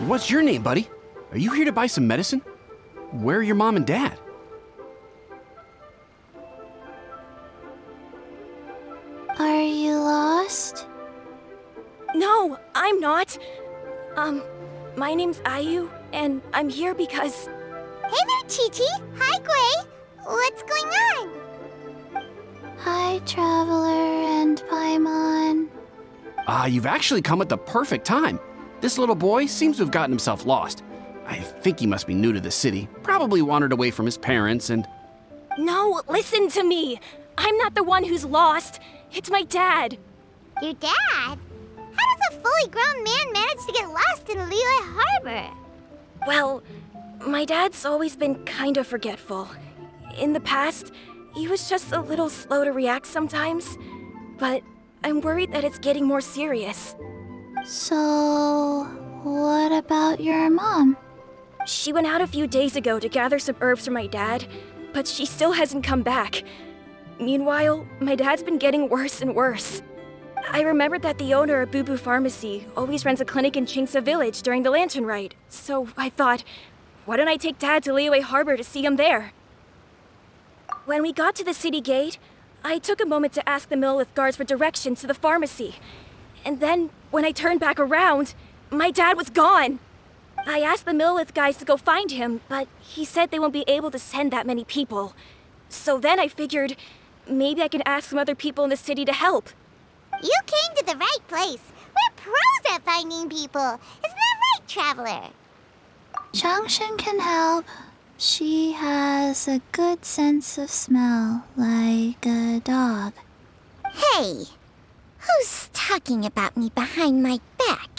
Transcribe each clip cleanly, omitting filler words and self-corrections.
What's your name, buddy? Are you here to buy some medicine? Where are your mom and dad? Are you lost? No, I'm not. My name's Ayu, and I'm here because... Hey there, Chi-Chi. Hi, Gui. What's going on? Hi, Traveler and Paimon. You've actually come at the perfect time. This little boy seems to have gotten himself lost. I think he must be new to the city, probably wandered away from his parents and... No, listen to me. I'm not the one who's lost. It's my dad. Your dad? How does a fully grown man manage to get lost in Liyue Harbor? Well, my dad's always been kind of forgetful. In the past, he was just a little slow to react sometimes. But I'm worried that it's getting more serious. So, what about your mom? She went out a few days ago to gather some herbs for my dad, but she still hasn't come back. Meanwhile, my dad's been getting worse and worse. I remembered that the owner of Boo Boo Pharmacy always runs a clinic in Chingsa Village during the Lantern Rite, so I thought, why don't I take Dad to Liyue Harbor to see him there? When we got to the city gate, I took a moment to ask the Millelith guards for directions to the pharmacy. And then, when I turned back around, my dad was gone. I asked the Millelith guys to go find him, but he said they won't be able to send that many people. So then I figured, maybe I can ask some other people in the city to help. You came to the right place. We're pros at finding people. Isn't that right, Traveler? Junction can help. She has a good sense of smell, like a dog. Hey, who's talking about me behind my back?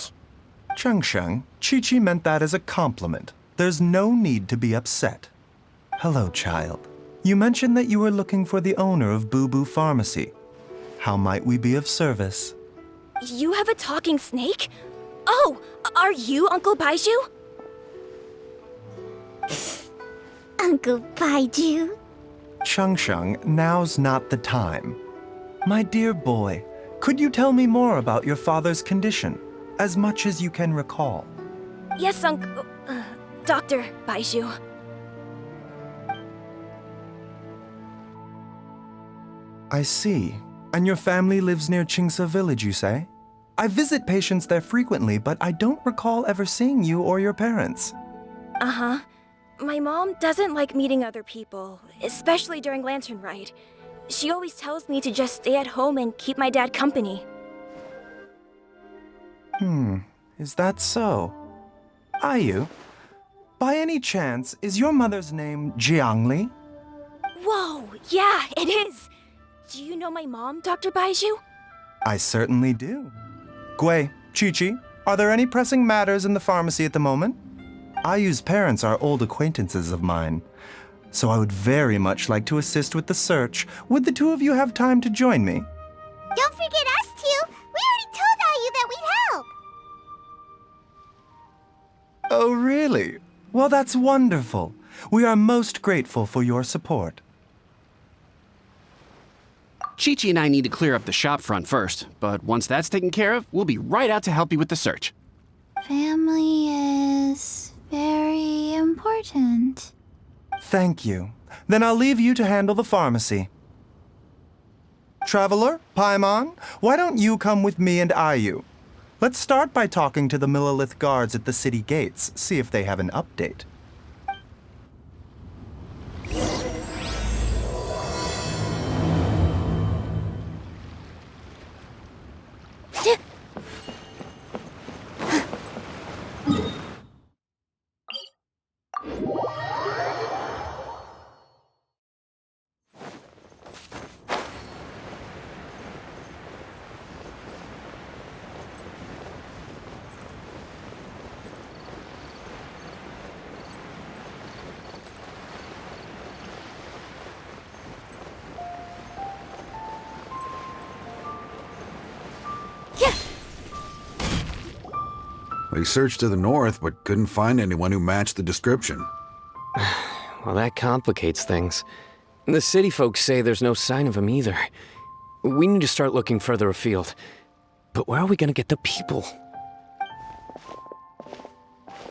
Chengsheng, Chi-Chi meant that as a compliment. There's no need to be upset. Hello, child. You mentioned that you were looking for the owner of Boo Boo Pharmacy. How might we be of service? You have a talking snake? Oh, are you Uncle Baizhu? Uncle Baizhu? Chengsheng, now's not the time. My dear boy, could you tell me more about your father's condition, as much as you can recall? Yes, Uncle... Dr. Baizhu. I see. And your family lives near Chingsa Village, you say? I visit patients there frequently, but I don't recall ever seeing you or your parents. Uh-huh. My mom doesn't like meeting other people, especially during Lantern Rite. She always tells me to just stay at home and keep my dad company. Is that so? Ayu, by any chance, is your mother's name Jiangli? Whoa, yeah, it is! Do you know my mom, Dr. Baizhu? I certainly do. Gui, Chi-Chi, are there any pressing matters in the pharmacy at the moment? Ayu's parents are old acquaintances of mine, so I would very much like to assist with the search. Would the two of you have time to join me? Don't forget us two. We already told Ayu that we'd help. Oh, really? Well, that's wonderful. We are most grateful for your support. Chi-Chi and I need to clear up the shop front first, but once that's taken care of, we'll be right out to help you with the search. Family is very important. Thank you. Then I'll leave you to handle the pharmacy. Traveler, Paimon, why don't you come with me and Ayu? Let's start by talking to the Millelith guards at the city gates, see if they have an update. They searched to the north, but couldn't find anyone who matched the description. Well, that complicates things. The city folks say there's no sign of him either. We need to start looking further afield. But where are we gonna get the people?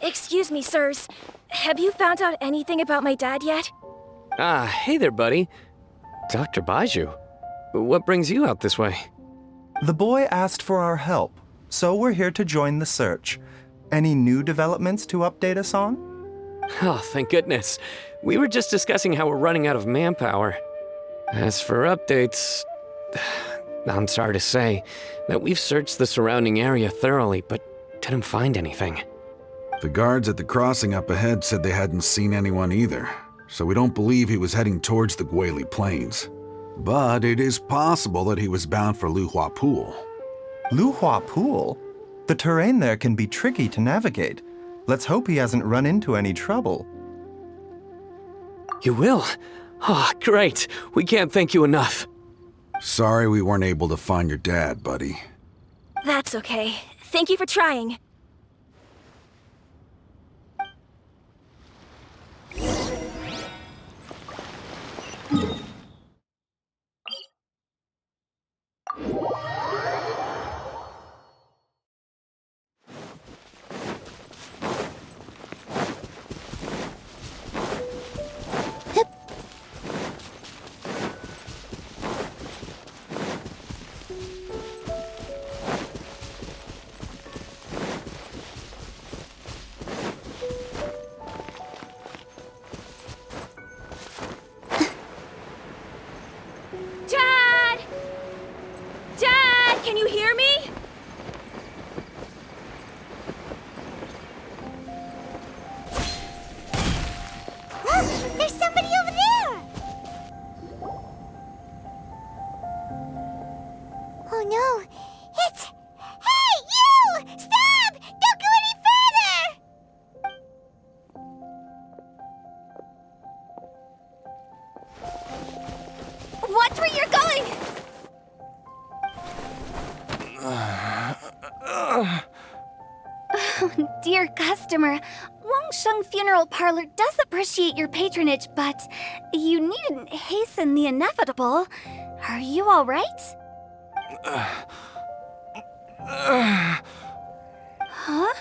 Excuse me, sirs. Have you found out anything about my dad yet? Ah, hey there, buddy. Dr. Baizhu. What brings you out this way? The boy asked for our help, so we're here to join the search. Any new developments to update us on? Oh, thank goodness. We were just discussing how we're running out of manpower. As for updates, I'm sorry to say that we've searched the surrounding area thoroughly, but didn't find anything. The guards at the crossing up ahead said they hadn't seen anyone either, so we don't believe he was heading towards the Guili Plains. But it is possible that he was bound for Luhua Pool. Luhua Pool? The terrain there can be tricky to navigate. Let's hope he hasn't run into any trouble. You will? Oh, great. We can't thank you enough. Sorry we weren't able to find your dad, buddy. That's okay. Thank you for trying. Dad! Dad, can you hear me? There's somebody over there! Oh no, it's... Hey, you! Stop! Don't go any further! Watch where you're going! Dear customer, Wangsheng Funeral Parlor does appreciate your patronage, but you needn't hasten the inevitable. Are you all right? Huh?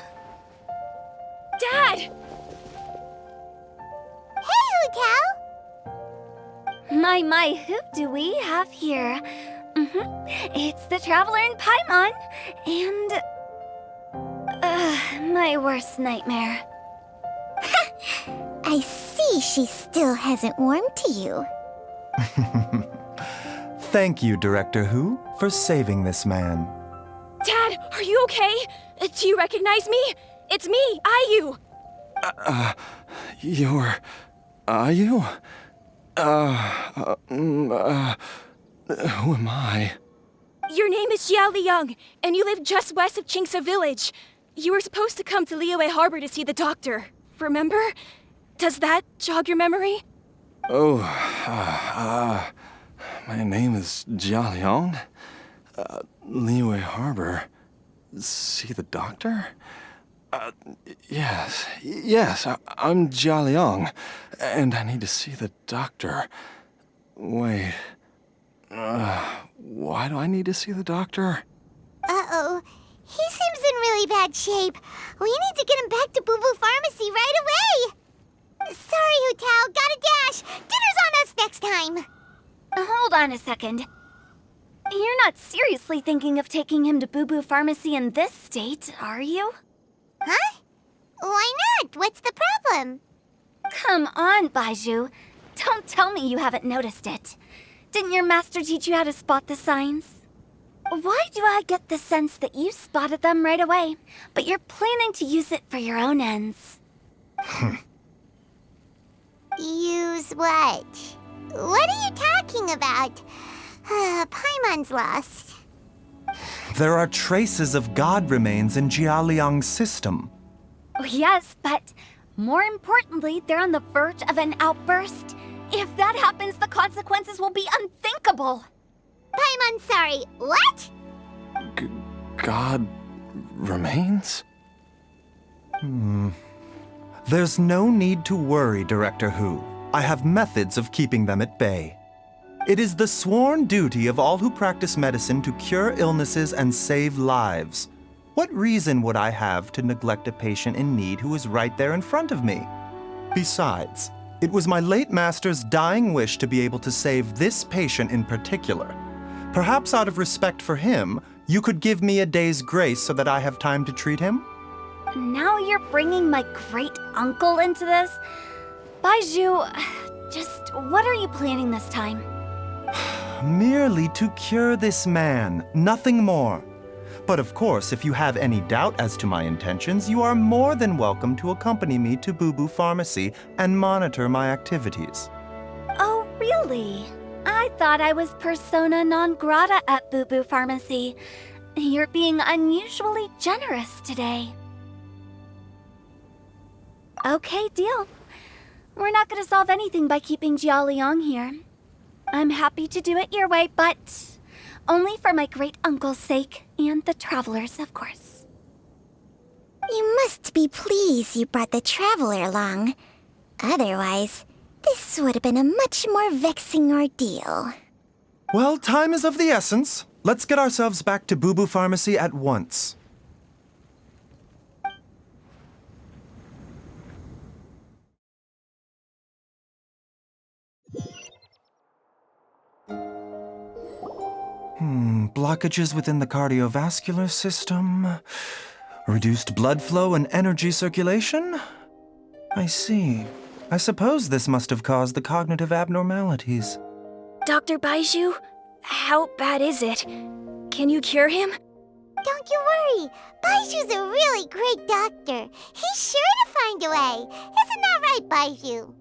Dad! Hey, Hu-Tao! My, who do we have here? It's the Traveler in Paimon, and... my worst nightmare. I see she still hasn't warmed to you. Thank you, Director Hu, for saving this man. Dad, are you okay? Do you recognize me? It's me, Ayu. You're... Are you? Who am I? Your name is Jia Liang, and you live just west of Qingse Village. You were supposed to come to Liyue Harbor to see the doctor. Remember? Does that jog your memory? Oh, my name is Jia Liang. Liyue Harbor. See the doctor? Yes, I'm Jia Liang, and I need to see the doctor. Wait, why do I need to see the doctor? Uh-oh. He seems in really bad shape. We need to get him back to Boo Boo Pharmacy right away. Sorry, Hu-Tao. Gotta dash. Dinner's on us next time. Hold on a second. You're not seriously thinking of taking him to Boo Boo Pharmacy in this state, are you? Huh? Why not? What's the problem? Come on, Baizhu. Don't tell me you haven't noticed it. Didn't your master teach you how to spot the signs? Why do I get the sense that you spotted them right away, but you're planning to use it for your own ends? Use what? What are you talking about? Paimon's lost. There are traces of god remains in Jia Liang's system. Oh, yes, but more importantly, they're on the verge of an outburst. If that happens, the consequences will be unthinkable. Paimon, sorry. What? God remains? There's no need to worry, Director Hu. I have methods of keeping them at bay. It is the sworn duty of all who practice medicine to cure illnesses and save lives. What reason would I have to neglect a patient in need who is right there in front of me? Besides, it was my late master's dying wish to be able to save this patient in particular. Perhaps out of respect for him, you could give me a day's grace so that I have time to treat him? Now you're bringing my great-uncle into this? Baizhu, just what are you planning this time? Merely to cure this man, nothing more. But of course, if you have any doubt as to my intentions, you are more than welcome to accompany me to Boo Pharmacy and monitor my activities. Oh, really? I thought I was persona non grata at Boo Pharmacy. You're being unusually generous today. Okay, deal. We're not gonna solve anything by keeping Jialiang here. I'm happy to do it your way, but only for my great-uncle's sake and the travelers, of course. You must be pleased you brought the traveler along. Otherwise, this would have been a much more vexing ordeal. Well, time is of the essence. Let's get ourselves back to Boo Pharmacy at once. Blockages within the cardiovascular system, reduced blood flow and energy circulation? I see. I suppose this must have caused the cognitive abnormalities. Dr. Baizhu, how bad is it? Can you cure him? Don't you worry. Baiju's a really great doctor. He's sure to find a way. Isn't that right, Baizhu?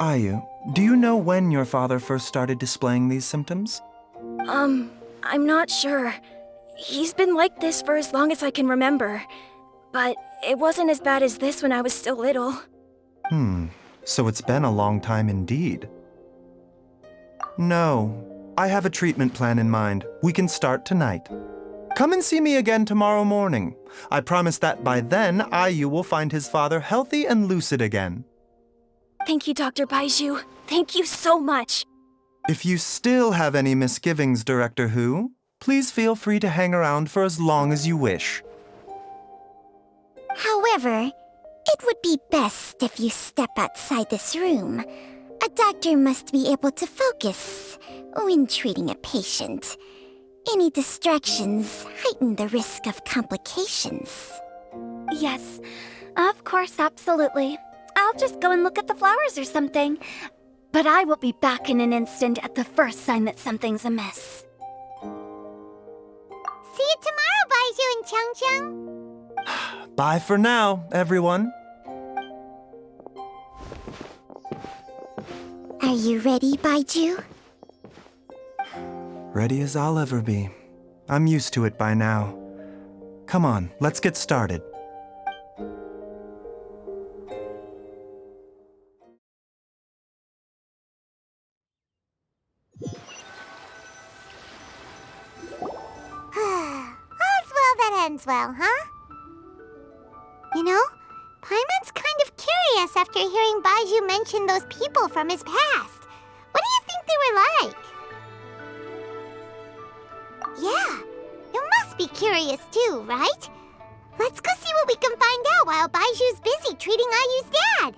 Ayu, do you know when your father first started displaying these symptoms? I'm not sure. He's been like this for as long as I can remember. But it wasn't as bad as this when I was still little. So it's been a long time indeed. No, I have a treatment plan in mind. We can start tonight. Come and see me again tomorrow morning. I promise that by then, Ayu will find his father healthy and lucid again. Thank you, Dr. Baizhu. Thank you so much. If you still have any misgivings, Director Hu, please feel free to hang around for as long as you wish. However, it would be best if you step outside this room. A doctor must be able to focus when treating a patient. Any distractions heighten the risk of complications. Yes, of course, absolutely. I'll just go and look at the flowers or something. But I will be back in an instant at the first sign that something's amiss. See you tomorrow, Baizhu and Changcheng. Bye for now, everyone. Are you ready, Baizhu? Ready as I'll ever be. I'm used to it by now. Come on, let's get started. Ends well, huh? You know, Paimon's kind of curious after hearing Baizhu mention those people from his past. What do you think they were like? Yeah, you must be curious too, right? Let's go see what we can find out while Baiju's busy treating Ayu's dad.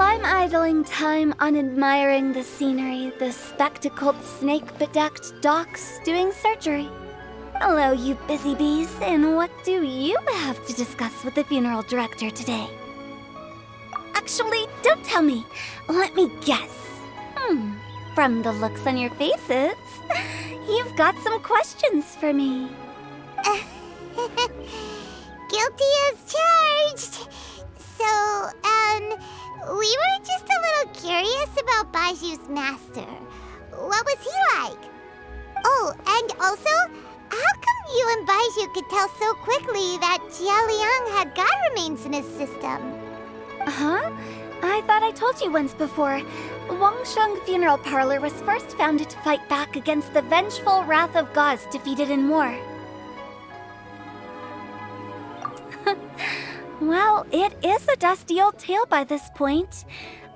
I'm idling time on admiring the scenery, the spectacled snake-bedecked docs doing surgery. Hello, you busy bees, and what do you have to discuss with the funeral director today? Actually, don't tell me. Let me guess. From the looks on your faces, you've got some questions for me. Guilty as charged. So, we were just a little curious about Baiju's master. What was he like? Oh, and also, how come You and Baizhu could tell so quickly that Jialiang had god remains in his system. Huh? I thought I told you once before. Wangsheng Funeral Parlor was first founded to fight back against the vengeful wrath of gods defeated in war. Well, it is a dusty old tale by this point.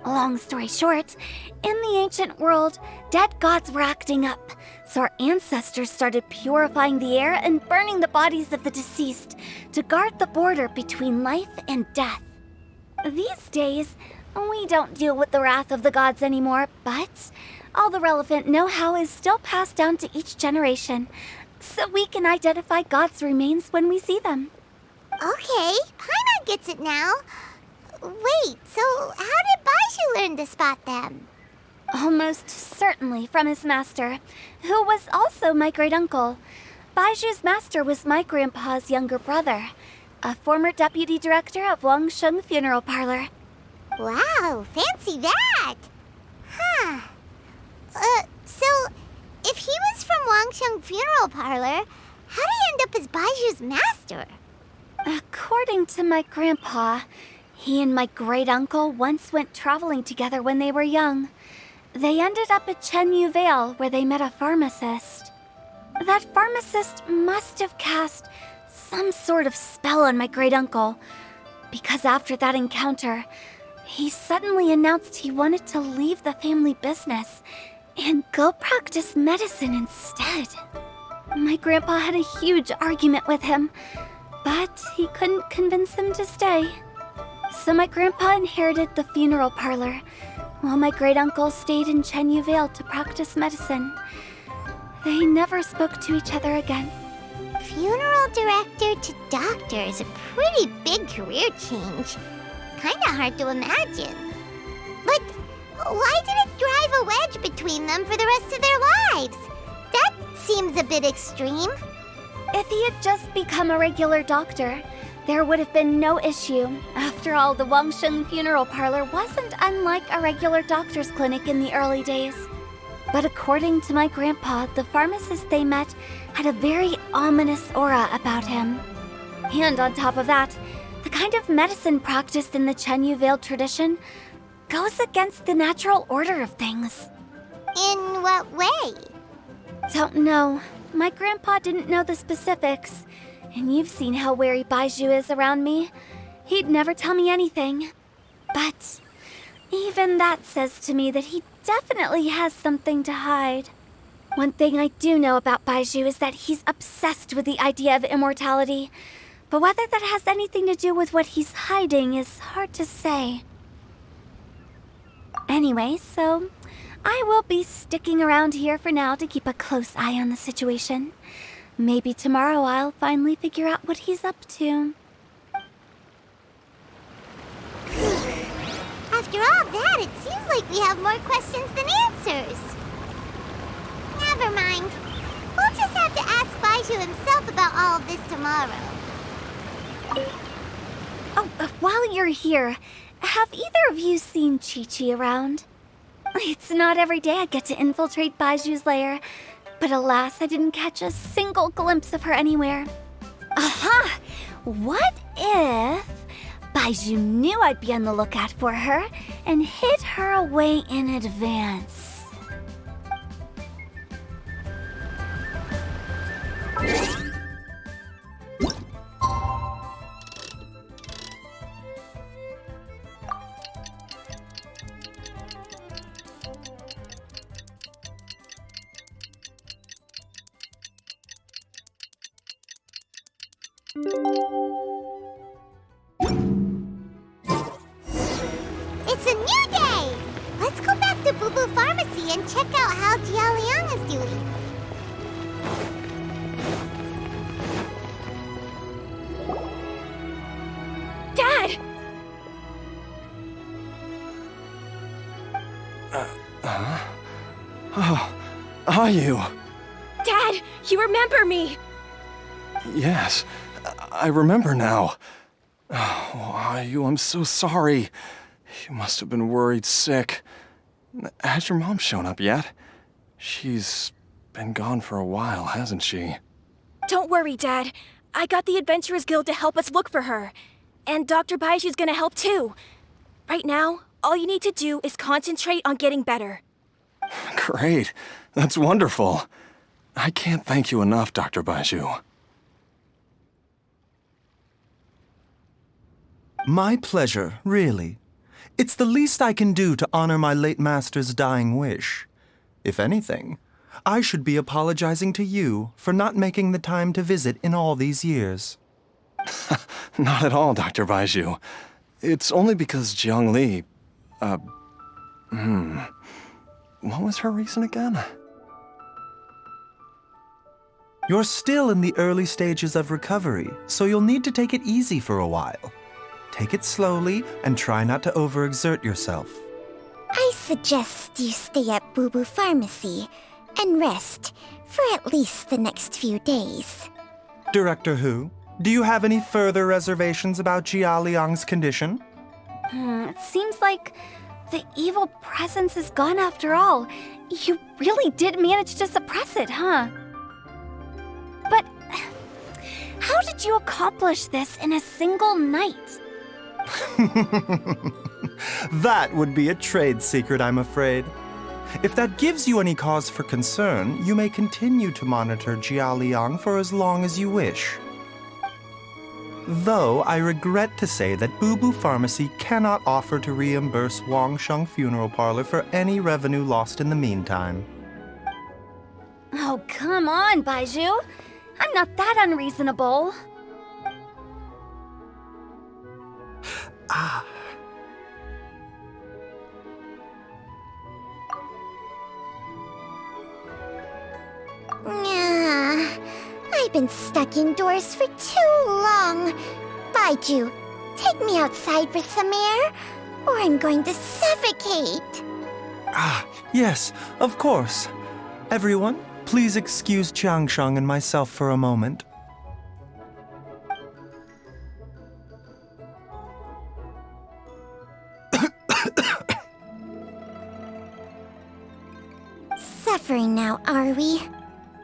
Long story short, in the ancient world, dead gods were acting up, so our ancestors started purifying the air and burning the bodies of the deceased to guard the border between life and death. These days, we don't deal with the wrath of the gods anymore, but all the relevant know-how is still passed down to each generation, so we can identify gods' remains when we see them. Okay, Paimon gets it now. Wait, so how did Baizhu learn to spot them? Almost certainly from his master, who was also my great-uncle. Baizhu's master was my grandpa's younger brother, a former deputy director of Wangsheng Funeral Parlor. Wow, fancy that! Huh. So, if he was from Wangsheng Funeral Parlor, how did he end up as Baizhu's master? According to my grandpa, he and my great-uncle once went traveling together when they were young. They ended up at Chenyu Vale, where they met a pharmacist. That pharmacist must have cast some sort of spell on my great-uncle, because after that encounter, he suddenly announced he wanted to leave the family business and go practice medicine instead. My grandpa had a huge argument with him, but he couldn't convince him to stay. So my grandpa inherited the funeral parlor, while my great-uncle stayed in Chenyu Vale to practice medicine. They never spoke to each other again. Funeral director to doctor is a pretty big career change. Kinda hard to imagine. But why did it drive a wedge between them for the rest of their lives? That seems a bit extreme. If he had just become a regular doctor, there would have been no issue. After all, the Wangsheng Funeral Parlor wasn't unlike a regular doctor's clinic in the early days. But according to my grandpa, the pharmacist they met had a very ominous aura about him. And on top of that, the kind of medicine practiced in the Chenyu Vale tradition goes against the natural order of things. In what way? Don't know. My grandpa didn't know the specifics. And you've seen how wary Baizhu is around me. He'd never tell me anything. But even that says to me that he definitely has something to hide. One thing I do know about Baizhu is that he's obsessed with the idea of immortality. But whether that has anything to do with what he's hiding is hard to say. Anyway, so I will be sticking around here for now to keep a close eye on the situation. Maybe tomorrow I'll finally figure out what he's up to. After all that, it seems like we have more questions than answers. Never mind. We'll just have to ask Baizhu himself about all of this tomorrow. Oh, while you're here, have either of you seen Chi-Chi around? It's not every day I get to infiltrate Baiju's lair, but alas, I didn't catch a single glimpse of her anywhere. Aha! What if Baizhu knew I'd be on the lookout for her and hid her away in advance? It's a new day! Let's go back to Boo Boo Pharmacy and check out how Jialiang is doing. Dad! Oh, are you? Dad, you remember me! Yes, I remember now. Oh, are you? I'm so sorry. You must have been worried sick. Has your mom shown up yet? She's been gone for a while, hasn't she? Don't worry, Dad. I got the Adventurers Guild to help us look for her. And Dr. Baizhu's gonna help too. Right now, all you need to do is concentrate on getting better. Great. That's wonderful. I can't thank you enough, Dr. Baizhu. My pleasure, really. It's the least I can do to honor my late master's dying wish. If anything, I should be apologizing to you for not making the time to visit in all these years. Not at all, Dr. Baizhu. It's only because Jiang Li... What was her reason again? You're still in the early stages of recovery, so you'll need to take it easy for a while. Take it slowly and try not to overexert yourself. I suggest you stay at Boo Boo Pharmacy and rest for at least the next few days. Director Hu, do you have any further reservations about Jia Liang's condition? It seems like the evil presence is gone after all. You really did manage to suppress it, huh? But how did you accomplish this in a single night? That would be a trade secret, I'm afraid. If that gives you any cause for concern, you may continue to monitor Jia Liang for as long as you wish. Though I regret to say that Boo Boo Pharmacy cannot offer to reimburse Wang Sheng Funeral Parlor for any revenue lost in the meantime. Oh, come on, Baizhu. I'm not that unreasonable. I've been stuck indoors for too long. Baizhu, take me outside for some air, or I'm going to suffocate. Yes, of course. Everyone, please excuse Changsheng and myself for a moment. Suffering now, are we?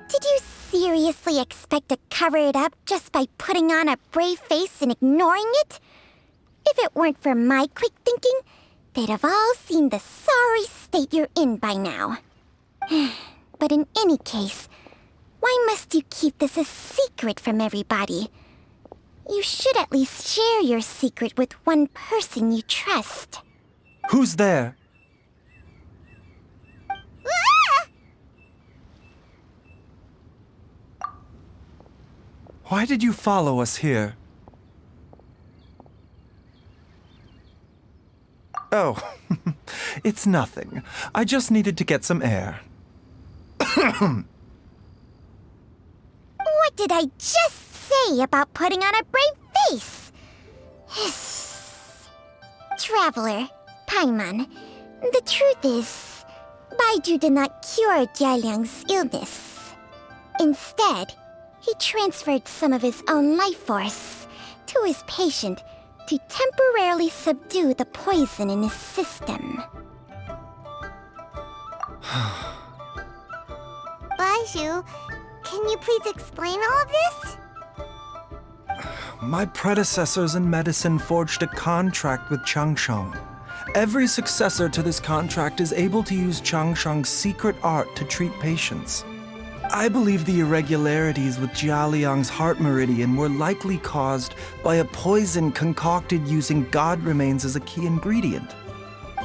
Did you seriously expect to cover it up just by putting on a brave face and ignoring it? If it weren't for my quick thinking, they'd have all seen the sorry state you're in by now. But in any case, why must you keep this a secret from everybody? You should at least share your secret with one person you trust. Who's there? Why did you follow us here? Oh, it's nothing. I just needed to get some air. What did I just say about putting on a brave face? Traveler, Paimon, the truth is, Baizhu did not cure Jialiang's illness. Instead, he transferred some of his own life force to his patient to temporarily subdue the poison in his system. Baizhu, can you please explain all of this? My predecessors in medicine forged a contract with Changsheng. Every successor to this contract is able to use Changsheng's secret art to treat patients. I believe the irregularities with Jia Liang's heart meridian were likely caused by a poison concocted using god remains as a key ingredient.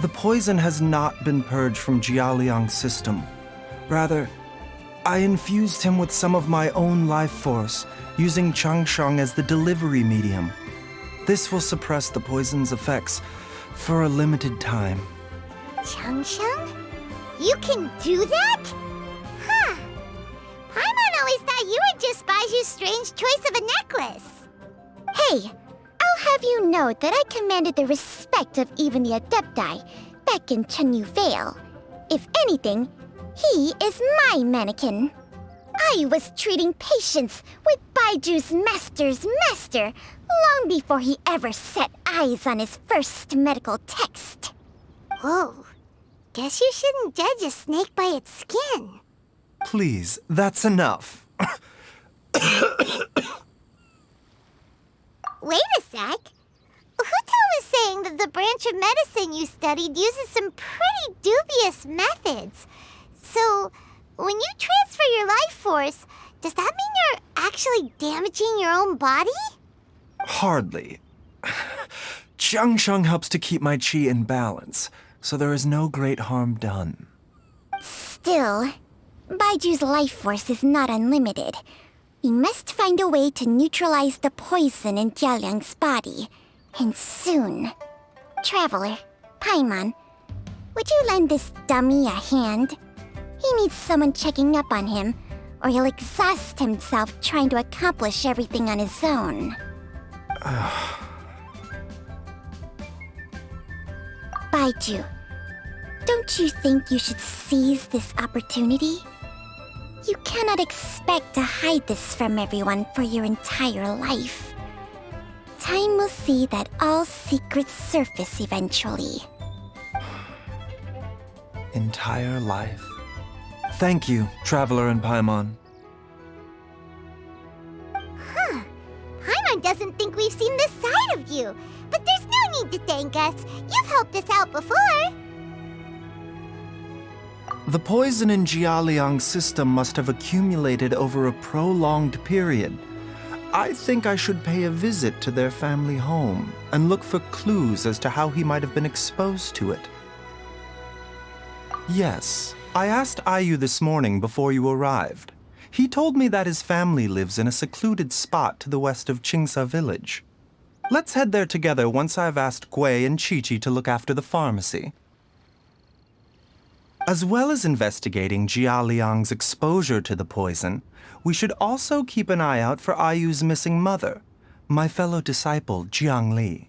The poison has not been purged from Jia Liang's system. Rather, I infused him with some of my own life force, using Changsheng as the delivery medium. This will suppress the poison's effects for a limited time. Changsheng? You can do that? Huh. Paimon always thought you were just Baizhu's strange choice of a necklace. Hey, I'll have you know that I commanded the respect of even the Adepti back in Chenyu Vale. If anything, he is my mannequin. I was treating patients with Baiju's master's master long before he ever set eyes on his first medical text. Whoa. Guess you shouldn't judge a snake by its skin. Please, that's enough. Wait a sec. Huto was saying that the branch of medicine you studied uses some pretty dubious methods. So, when you transfer your life force, does that mean you're actually damaging your own body? Hardly. Jiangsheng helps to keep my chi in balance, so there is no great harm done. Still, Baiju's life force is not unlimited. We must find a way to neutralize the poison in Jialiang's body. And soon. Traveler, Paimon, would you lend this dummy a hand? He needs someone checking up on him, or he'll exhaust himself trying to accomplish everything on his own. Baizhu, don't you think you should seize this opportunity? You cannot expect to hide this from everyone for your entire life. Time will see that all secrets surface eventually. Entire life. Thank you, Traveler and Paimon. Huh. Paimon doesn't think we've seen this side of you. But there's no need to thank us. You've helped us out before. The poison in Jialiang's system must have accumulated over a prolonged period. I think I should pay a visit to their family home and look for clues as to how he might have been exposed to it. Yes, I asked Ayu this morning before you arrived. He told me that his family lives in a secluded spot to the west of Qingsa village. Let's head there together once I've asked Gui and Chi-Chi to look after the pharmacy. As well as investigating Jialiang's exposure to the poison, we should also keep an eye out for Ayu's missing mother, my fellow disciple Jiang Li.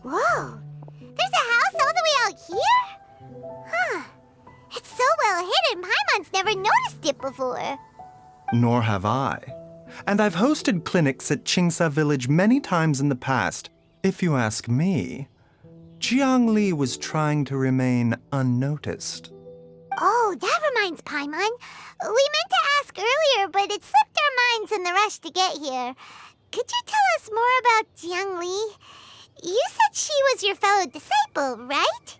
Whoa! There's a house all the way out here? Huh. It's so well hidden, Paimon's never noticed it before. Nor have I. And I've hosted clinics at Qingsa village many times in the past. If you ask me, Jiang Li was trying to remain unnoticed. Oh, that reminds Paimon. We meant to ask earlier, but it slipped our minds in the rush to get here. Could you tell us more about Jiang Li? You said she was your fellow disciple, right?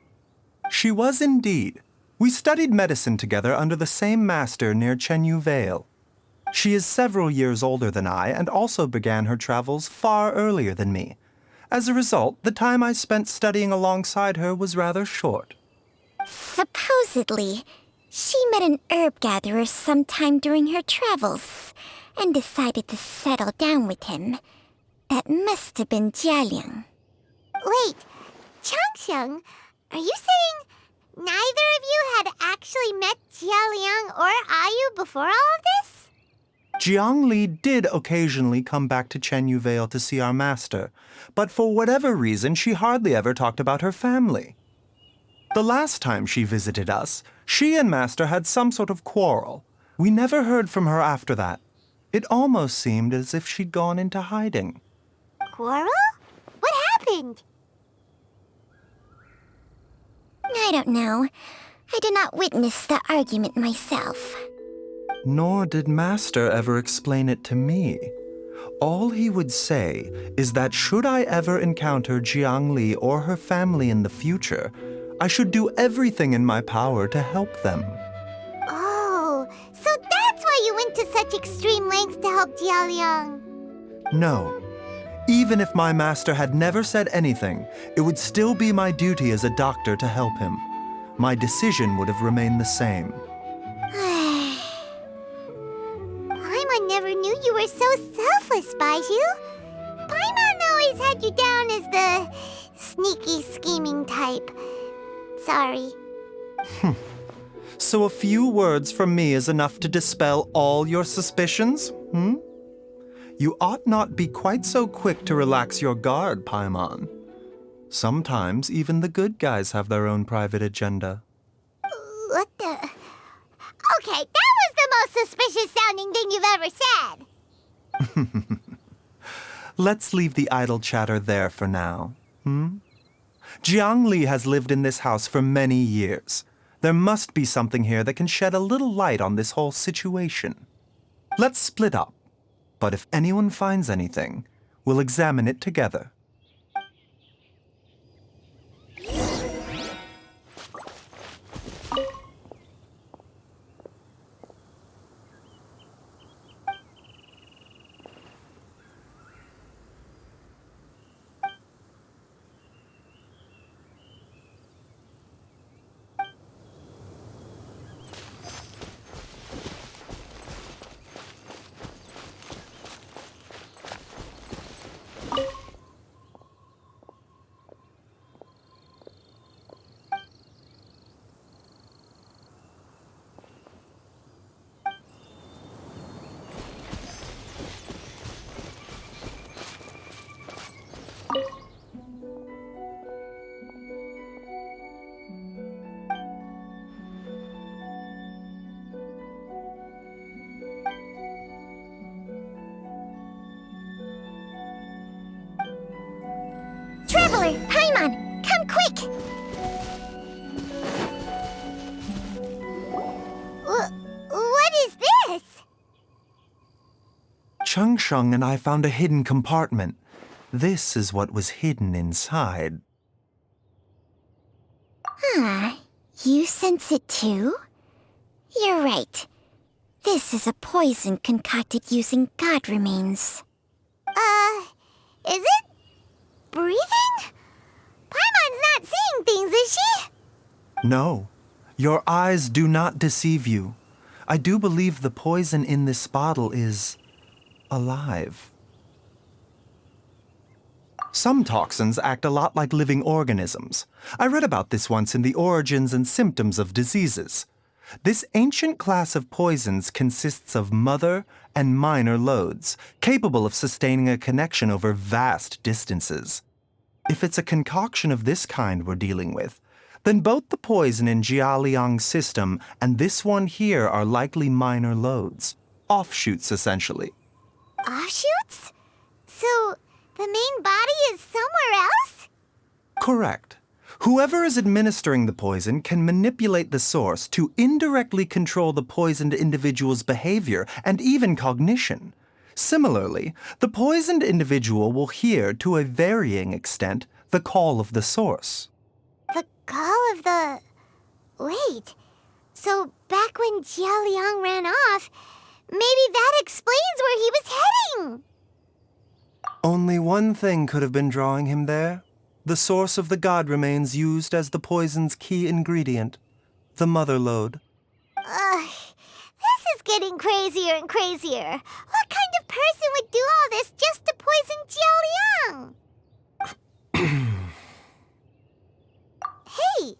She was indeed. We studied medicine together under the same master near Chenyu Vale. She is several years older than I and also began her travels far earlier than me. As a result, the time I spent studying alongside her was rather short. Supposedly, she met an herb gatherer sometime during her travels and decided to settle down with him. That must have been Jialiang. Wait, Changsheng, are you saying neither of you had actually met Jialiang or Ayu before all of this? Jiang Li did occasionally come back to Chenyu Vale to see our master, but for whatever reason, she hardly ever talked about her family. The last time she visited us, she and Master had some sort of quarrel. We never heard from her after that. It almost seemed as if she'd gone into hiding. Quarrel? What happened? I don't know. I did not witness the argument myself. Nor did Master ever explain it to me. All he would say is that should I ever encounter Jiang Li or her family in the future, I should do everything in my power to help them. Oh, so that's why you went to such extreme lengths to help Jialiang. No. Even if my master had never said anything, it would still be my duty as a doctor to help him. My decision would have remained the same. Paimon never knew you were so selfless, Baizhu. Paimon always had you down as the sneaky, scheming type. Sorry. So a few words from me is enough to dispel all your suspicions, You ought not be quite so quick to relax your guard, Paimon. Sometimes even the good guys have their own private agenda. What the... Okay, that was the most suspicious-sounding thing you've ever said. Let's leave the idle chatter there for now, Jiang Li has lived in this house for many years. There must be something here that can shed a little light on this whole situation. Let's split up. But if anyone finds anything, we'll examine it together. Traveler, Paimon, come quick! What is this? Chung Sheng and I found a hidden compartment. This is what was hidden inside. You sense it too? You're right. This is a poison concocted using god remains. Is it breathing? Paimon's not seeing things, is she? No, your eyes do not deceive you. I do believe the poison in this bottle is alive. Some toxins act a lot like living organisms. I read about this once in the Origins and Symptoms of Diseases. This ancient class of poisons consists of mother and minor loads, capable of sustaining a connection over vast distances. If it's a concoction of this kind we're dealing with, then both the poison in Jialiang's system and this one here are likely minor loads, offshoots essentially. Offshoots? So, the main body is somewhere else? Correct. Whoever is administering the poison can manipulate the source to indirectly control the poisoned individual's behavior and even cognition. Similarly, the poisoned individual will hear, to a varying extent, the call of the source. The call of the... Wait. So, back when Jialiang ran off, maybe that explains where he was heading! Only one thing could have been drawing him there. The source of the god remains used as the poison's key ingredient, the mother lode. This is getting crazier and crazier. What kind of person would do all this just to poison Jialiang? Hey,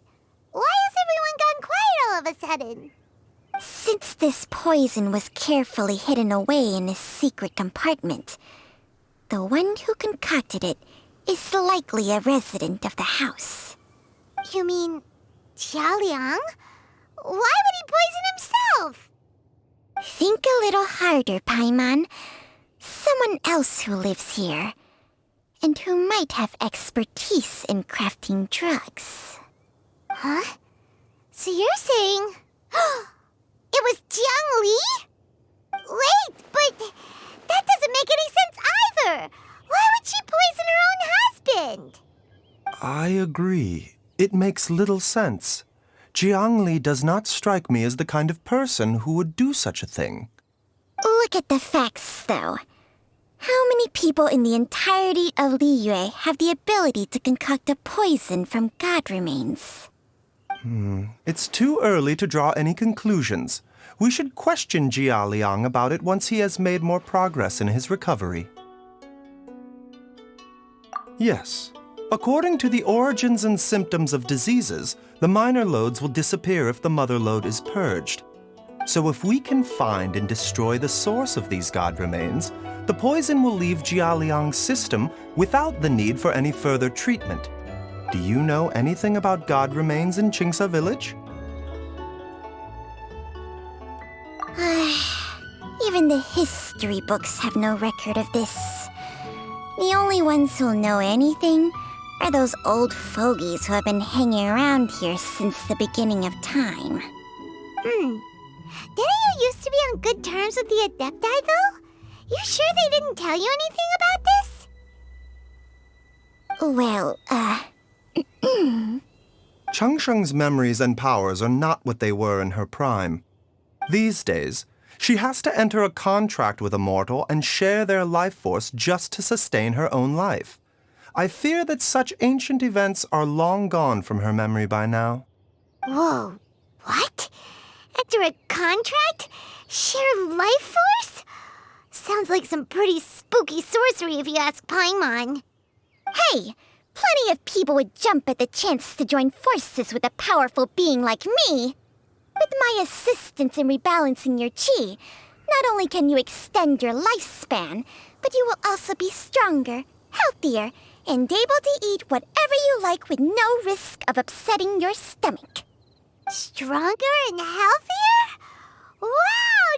why has everyone gone quiet all of a sudden? Since this poison was carefully hidden away in a secret compartment, the one who concocted it is likely a resident of the house. You mean Jialiang? Why would he poison himself? Think a little harder, Paimon. Someone else who lives here, and who might have expertise in crafting drugs. Huh? So you're saying... it was Jiang Li? Wait, but that doesn't make any sense either! Why would she poison her own husband? I agree. It makes little sense. Jiang Li does not strike me as the kind of person who would do such a thing. Look at the facts, though. How many people in the entirety of Liyue have the ability to concoct a poison from god remains? It's too early to draw any conclusions. We should question Jia Liang about it once he has made more progress in his recovery. Yes. According to the origins and symptoms of diseases, the minor loads will disappear if the mother load is purged. So if we can find and destroy the source of these god remains, the poison will leave Jia Liang's system without the need for any further treatment. Do you know anything about god remains in Qingsa village? Even the history books have no record of this. The only ones who'll know anything are those old fogies who have been hanging around here since the beginning of time. Didn't you used to be on good terms with the Adepti, though? You sure they didn't tell you anything about this? Well, Changsheng's memories and powers are not what they were in her prime. These days, she has to enter a contract with a mortal and share their life force just to sustain her own life. I fear that such ancient events are long gone from her memory by now. Whoa, what? Enter a contract? Share life force? Sounds like some pretty spooky sorcery if you ask Paimon. hey, plenty of people would jump at the chance to join forces with a powerful being like me. With my assistance in rebalancing your chi, not only can you extend your lifespan, but you will also be stronger, healthier, and able to eat whatever you like with no risk of upsetting your stomach. Stronger and healthier? Wow,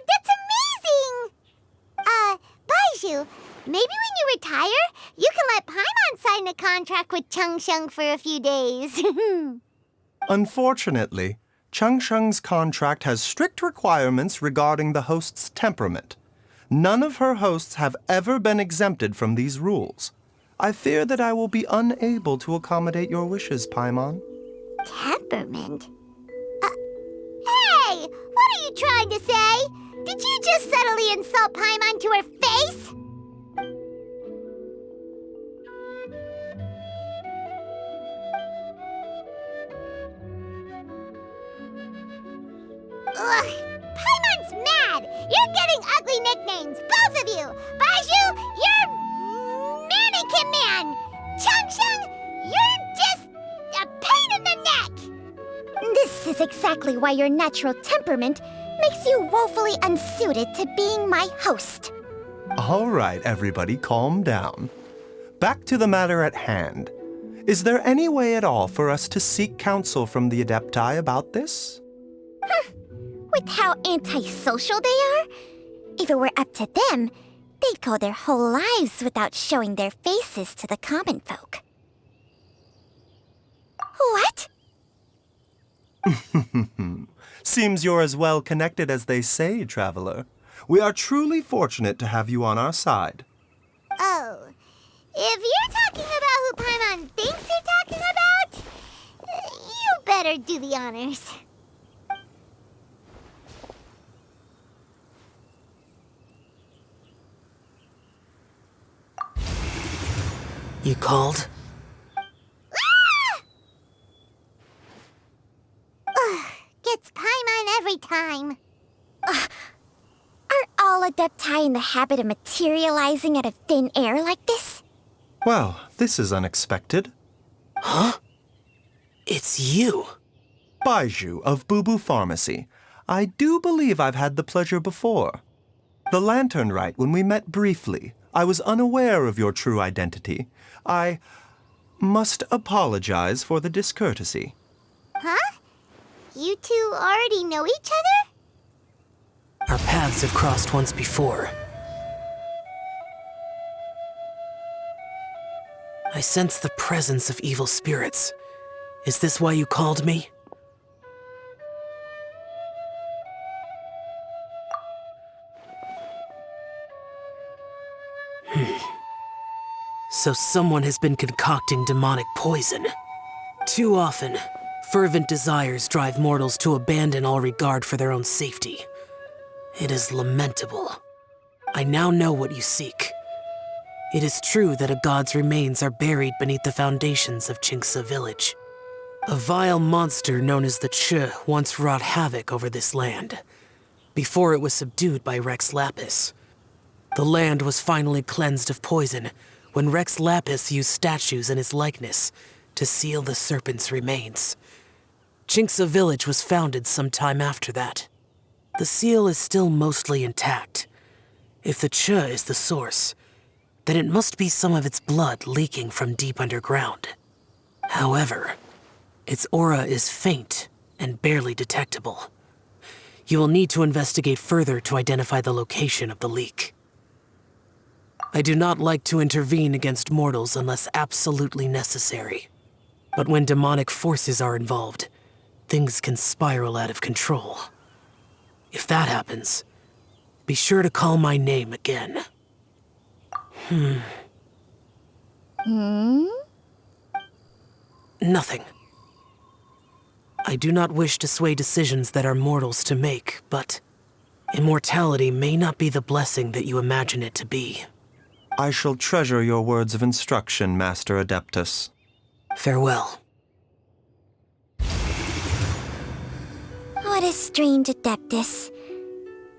that's amazing! Baizhu, maybe when you retire, you can let Paimon sign a contract with Changsheng for a few days. Unfortunately, Changsheng's contract has strict requirements regarding the host's temperament. None of her hosts have ever been exempted from these rules. I fear that I will be unable to accommodate your wishes, Paimon. Temperament? Hey! What are you trying to say? Did you just subtly insult Paimon to her face? Ugh! Paimon's mad! You're getting ugly nicknames, both of you! Baizhu, you're Mannequin Man! Changsheng, you're just a pain in the neck! This is exactly why your natural temperament makes you woefully unsuited to being my host. All right, everybody, calm down. Back to the matter at hand. Is there any way at all for us to seek counsel from the Adepti about this? With how antisocial they are, if it were up to them, they'd go their whole lives without showing their faces to the common folk. What? Seems you're as well connected as they say, traveler. We are truly fortunate to have you on our side. Oh, if you're talking about who Paimon thinks you're talking about, you better do the honors. You called? Gets Paimon every time. Are all Adepti in the habit of materializing out of thin air like this? Well, this is unexpected. Huh? It's you. Baizhu of Boo Pharmacy. I do believe I've had the pleasure before. The Lantern Rite, when we met briefly, I was unaware of your true identity. I must apologize for the discourtesy. Huh? You two already know each other? Our paths have crossed once before. I sense the presence of evil spirits. Is this why you called me? So someone has been concocting demonic poison. Too often, fervent desires drive mortals to abandon all regard for their own safety. It is lamentable. I now know what you seek. It is true that a god's remains are buried beneath the foundations of Chinksa village. A vile monster known as the Ch once wrought havoc over this land, before it was subdued by Rex Lapis. The land was finally cleansed of poison when Rex Lapis used statues in his likeness to seal the serpent's remains. Chinksa village was founded some time after that. The seal is still mostly intact. If the Ch is the source, then it must be some of its blood leaking from deep underground. However, its aura is faint and barely detectable. You will need to investigate further to identify the location of the leak. I do not like to intervene against mortals unless absolutely necessary. But when demonic forces are involved, things can spiral out of control. If that happens, be sure to call my name again. Nothing. I do not wish to sway decisions that are mortals to make, but immortality may not be the blessing that you imagine it to be. I shall treasure your words of instruction, Master Adeptus. Farewell. What a strange Adeptus.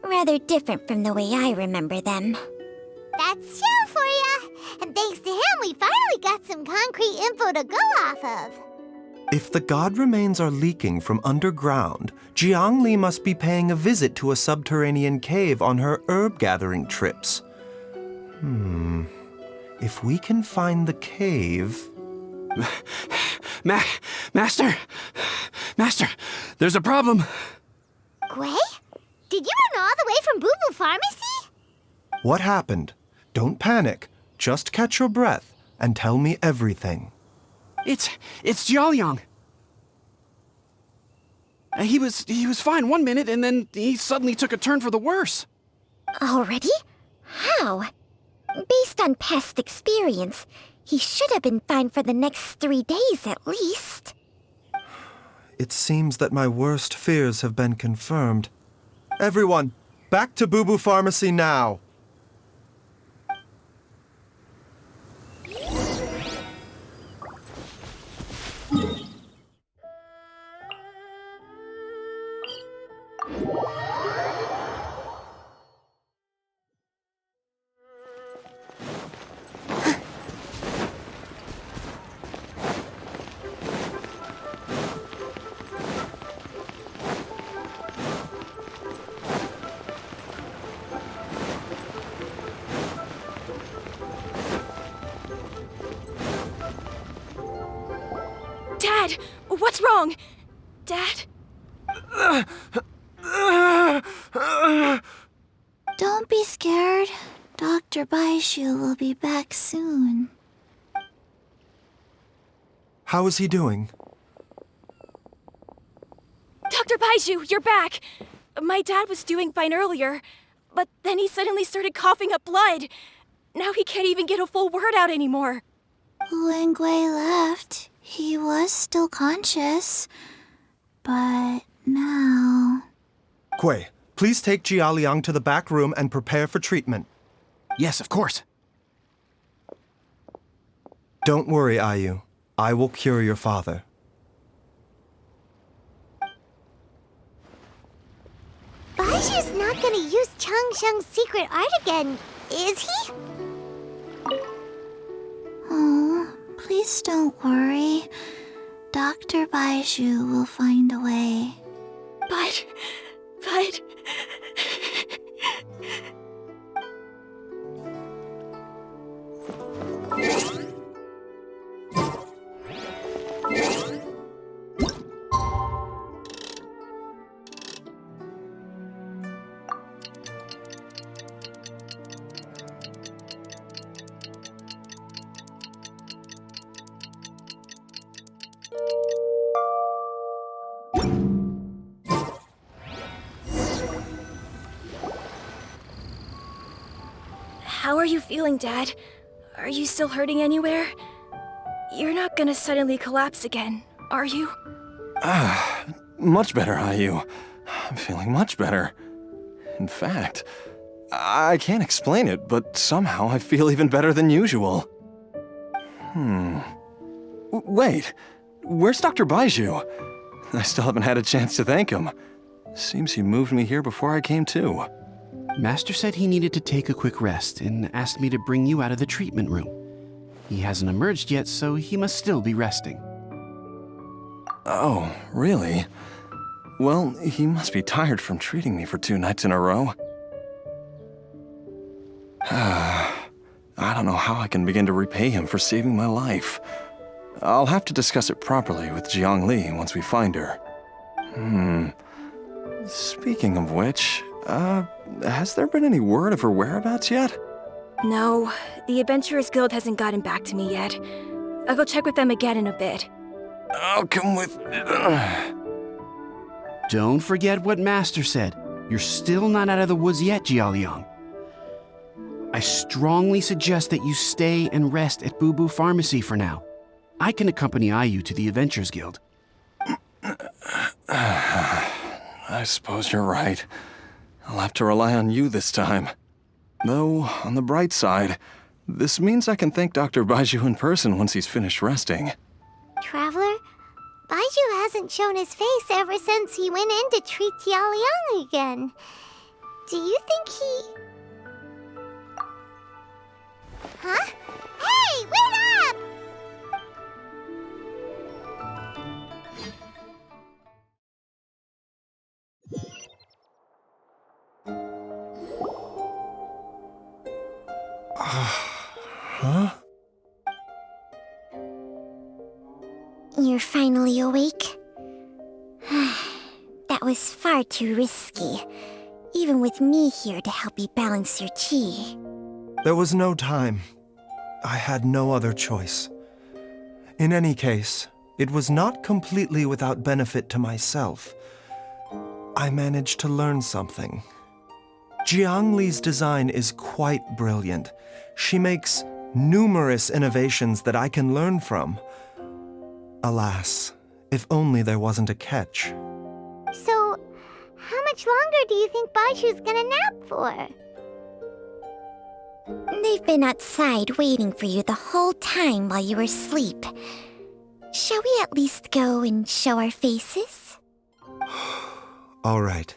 Rather different from the way I remember them. That's Shell for ya! And thanks to him, we finally got some concrete info to go off of. If the god remains are leaking from underground, Jiangli must be paying a visit to a subterranean cave on her herb-gathering trips. If we can find the cave... Master! Master, there's a problem. Gwei? Did you run all the way from Boo Boo Pharmacy? What happened? Don't panic. Just catch your breath and tell me everything. It's Jiaoliang. He was fine one minute, and then he suddenly took a turn for the worse. Already? How? Based on past experience, he should have been fine for the next 3 days at least. It seems that my worst fears have been confirmed. Everyone, back to Boo Boo Pharmacy now! Dad! What's wrong? Dad? Don't be scared. Dr. Baizhu will be back soon. How is he doing? Dr. Baizhu, you're back! My dad was doing fine earlier, but then he suddenly started coughing up blood. Now he can't even get a full word out anymore. When Gwei left, he was still conscious. But now... Gwei, please take Jiaoliang to the back room and prepare for treatment. Yes, of course. Don't worry, Ayu. I will cure your father. Baizhu's not gonna use Changsheng's secret art again, is he? Oh, please don't worry. Dr. Baizhu will find a way. But... How are you feeling, Dad? Are you still hurting anywhere? You're not gonna suddenly collapse again, are you? Much better, Ayu. I'm feeling much better. In fact, I can't explain it, but somehow I feel even better than usual. Wait, where's Dr. Baizhu? I still haven't had a chance to thank him. Seems he moved me here before I came to. Master said he needed to take a quick rest and asked me to bring you out of the treatment room. He hasn't emerged yet, so he must still be resting. Oh, really? Well, he must be tired from treating me for 2 nights in a row. I don't know how I can begin to repay him for saving my life. I'll have to discuss it properly with Jiangli once we find her. Speaking of which, has there been any word of her whereabouts yet? No, the Adventurers Guild hasn't gotten back to me yet. I'll go check with them again in a bit. I'll come with... Don't forget what Master said. You're still not out of the woods yet, Jialiang. I strongly suggest that you stay and rest at Boo Boo Pharmacy for now. I can accompany Ayu to the Adventurers Guild. I suppose you're right. I'll have to rely on you this time. Though, on the bright side, this means I can thank Dr. Baizhu in person once he's finished resting. Traveler, Baizhu hasn't shown his face ever since he went in to treat Jialiang again. Do you think he... Huh? Hey, wait up! Huh? You're finally awake? That was far too risky, even with me here to help you balance your chi. There was no time. I had no other choice. In any case, it was not completely without benefit to myself. I managed to learn something. Jiangli's design is quite brilliant. She makes numerous innovations that I can learn from. Alas, if only there wasn't a catch. So, how much longer do you think Baizhu's gonna nap for? They've been outside waiting for you the whole time while you were asleep. Shall we at least go and show our faces? All right.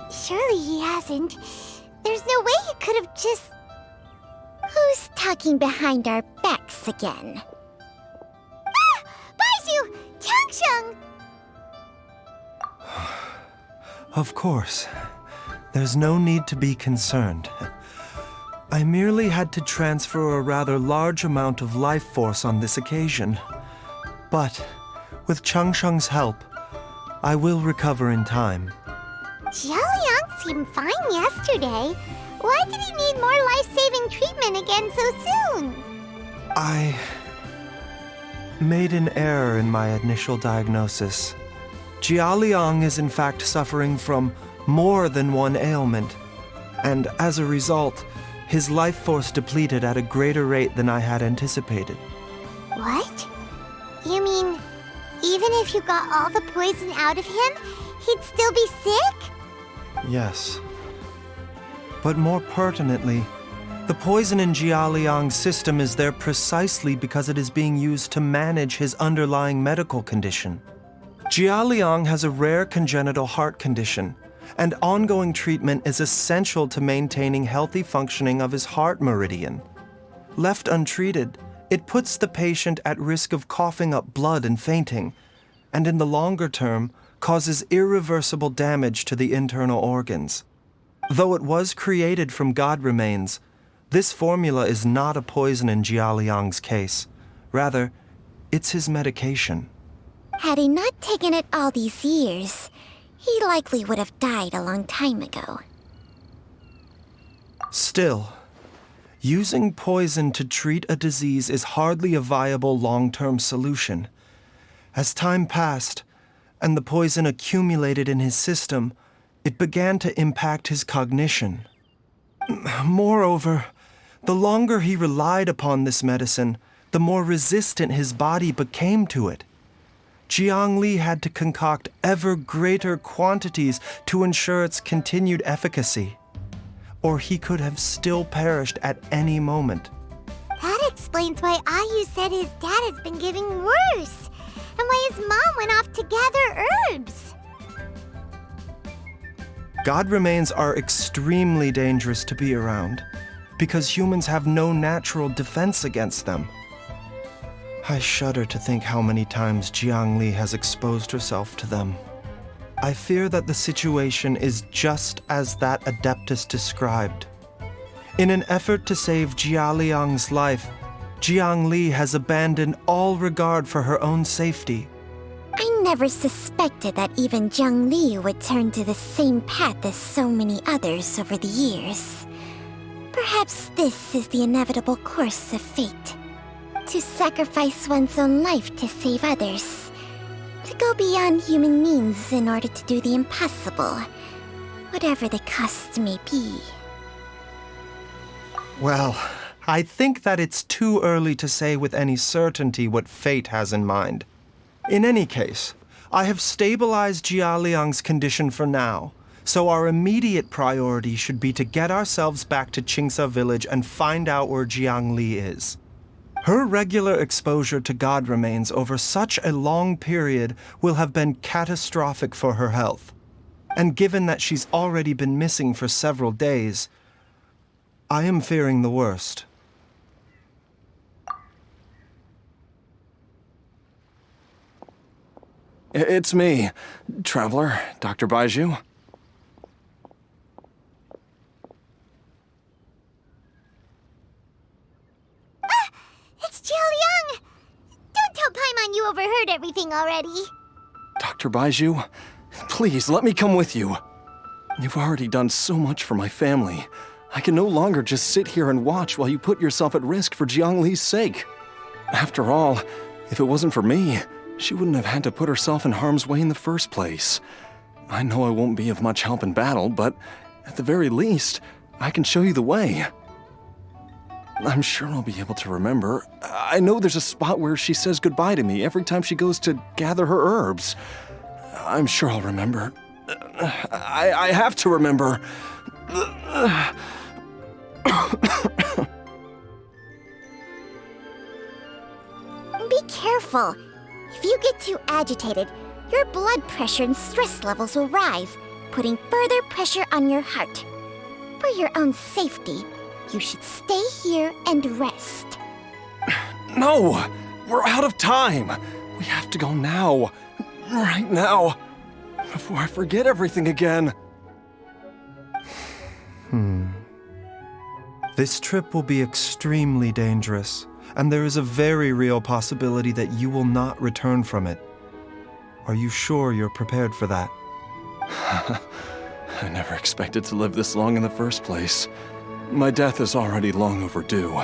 Surely he hasn't. There's no way he could have just... Who's talking behind our backs again? Ah! Baizhu! Changsheng! Of course. There's no need to be concerned. I merely had to transfer a rather large amount of life force on this occasion. But, with Changsheng's help, I will recover in time. Jialiang seemed fine yesterday. Why did he need more life-saving treatment again so soon? I made an error in my initial diagnosis. Jialiang is in fact suffering from more than one ailment, and as a result, his life force depleted at a greater rate than I had anticipated. What? You mean, even if you got all the poison out of him, he'd still be sick? Yes. But more pertinently, the poison in Jialiang's system is there precisely because it is being used to manage his underlying medical condition. Jialiang has a rare congenital heart condition, and ongoing treatment is essential to maintaining healthy functioning of his heart meridian. Left untreated, it puts the patient at risk of coughing up blood and fainting, and in the longer term, causes irreversible damage to the internal organs. Though it was created from god remains, this formula is not a poison in Jialiang's case. Rather, it's his medication. Had he not taken it all these years, he likely would have died a long time ago. Still, using poison to treat a disease is hardly a viable long-term solution. As time passed, and the poison accumulated in his system, it began to impact his cognition. Moreover, the longer he relied upon this medicine, the more resistant his body became to it. Jiang Li had to concoct ever greater quantities to ensure its continued efficacy, or he could have still perished at any moment. That explains why Ayu said his dad has been getting worse, and why his mom went off to gather herbs. God remains are extremely dangerous to be around, because humans have no natural defense against them. I shudder to think how many times Jiang Li has exposed herself to them. I fear that the situation is just as that Adeptus described. In an effort to save Jia Liang's life, Jiang Li has abandoned all regard for her own safety. I never suspected that even Jiang Li would turn to the same path as so many others over the years. Perhaps this is the inevitable course of fate. To sacrifice one's own life to save others. To go beyond human means in order to do the impossible, whatever the cost may be. Well, I think that it's too early to say with any certainty what fate has in mind. In any case, I have stabilized Jia Liang's condition for now, so our immediate priority should be to get ourselves back to Qingce village and find out where Jiang Li is. Her regular exposure to God remains over such a long period will have been catastrophic for her health. And given that she's already been missing for several days, I am fearing the worst. It's me, Traveler, Dr. Baizhu. It's Jialiang! Don't tell Paimon you overheard everything already. Dr. Baizhu, please let me come with you. You've already done so much for my family. I can no longer just sit here and watch while you put yourself at risk for Jiang Li's sake. After all, if it wasn't for me, she wouldn't have had to put herself in harm's way in the first place. I know I won't be of much help in battle, but at the very least, I can show you the way. I'm sure I'll be able to remember. I know there's a spot where she says goodbye to me every time she goes to gather her herbs. I'm sure I'll remember. I have to remember. Be careful. If you get too agitated, your blood pressure and stress levels will rise, putting further pressure on your heart. For your own safety, you should stay here and rest. No! We're out of time! We have to go now. Right now. Before I forget everything again. This trip will be extremely dangerous, and there is a very real possibility that you will not return from it. Are you sure you're prepared for that? I never expected to live this long in the first place. My death is already long overdue.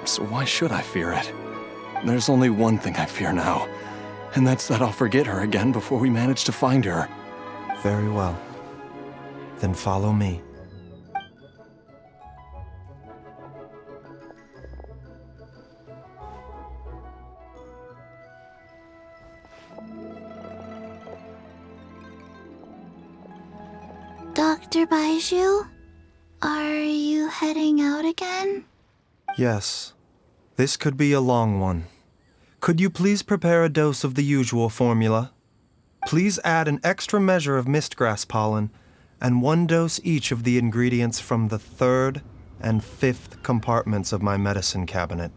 So why should I fear it? There's only one thing I fear now, and that's that I'll forget her again before we manage to find her. Very well. Then follow me. Dr. Baizhu, are you heading out again? Yes. This could be a long one. Could you please prepare a dose of the usual formula? Please add an extra measure of mistgrass pollen and 1 dose each of the ingredients from the 3rd and 5th compartments of my medicine cabinet.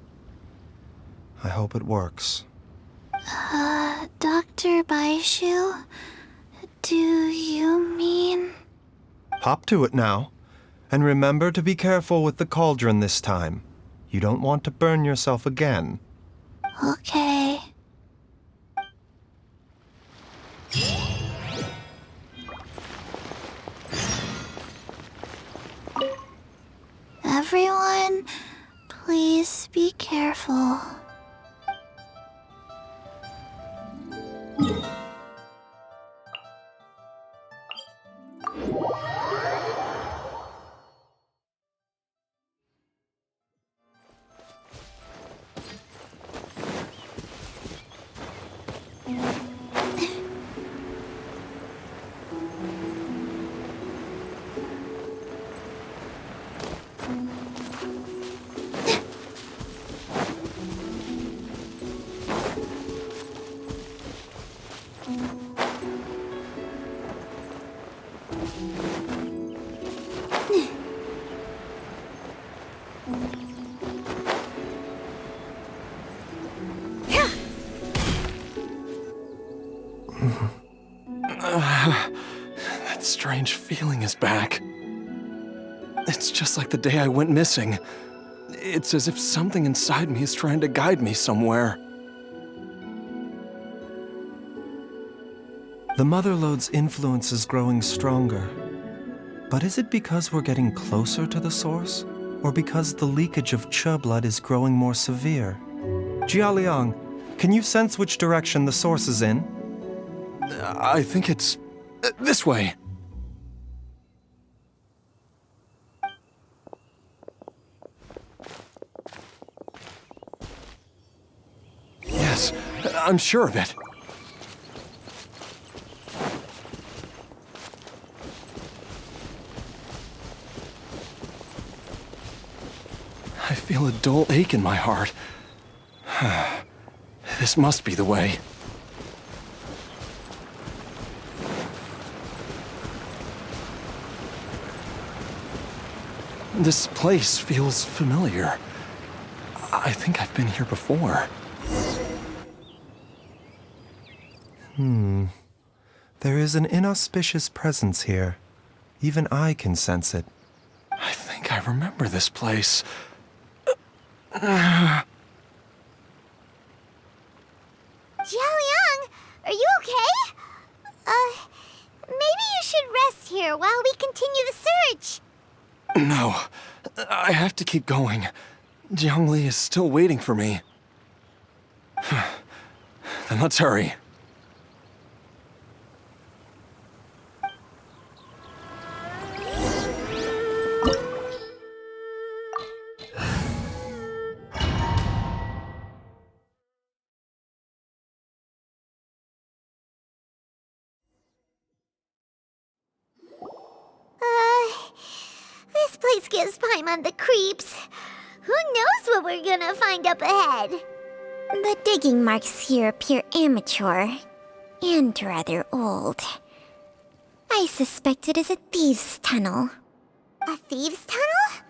I hope it works. Dr. Baizhu, do you mean... Hop to it now. And remember to be careful with the cauldron this time. You don't want to burn yourself again. Okay. Everyone, please be careful. That strange feeling is back. It's just like the day I went missing. It's as if something inside me is trying to guide me somewhere. The Mother Lode's influence is growing stronger. But is it because we're getting closer to the source? Or because the leakage of Che blood is growing more severe? Jialiang, can you sense which direction the source is in? I think it's this way. Yes, I'm sure of it. I feel a dull ache in my heart. This must be the way. This place feels familiar. I think I've been here before. There is an inauspicious presence here. Even I can sense it. I think I remember this place. Jialiang, are you okay? Maybe you should rest here while we continue the search. No, I have to keep going. Jiangli is still waiting for me. Then let's hurry. This place gives Paimon the creeps. Who knows what we're gonna find up ahead? The digging marks here appear amateur and rather old. I suspect it is a thieves' tunnel. A thieves' tunnel?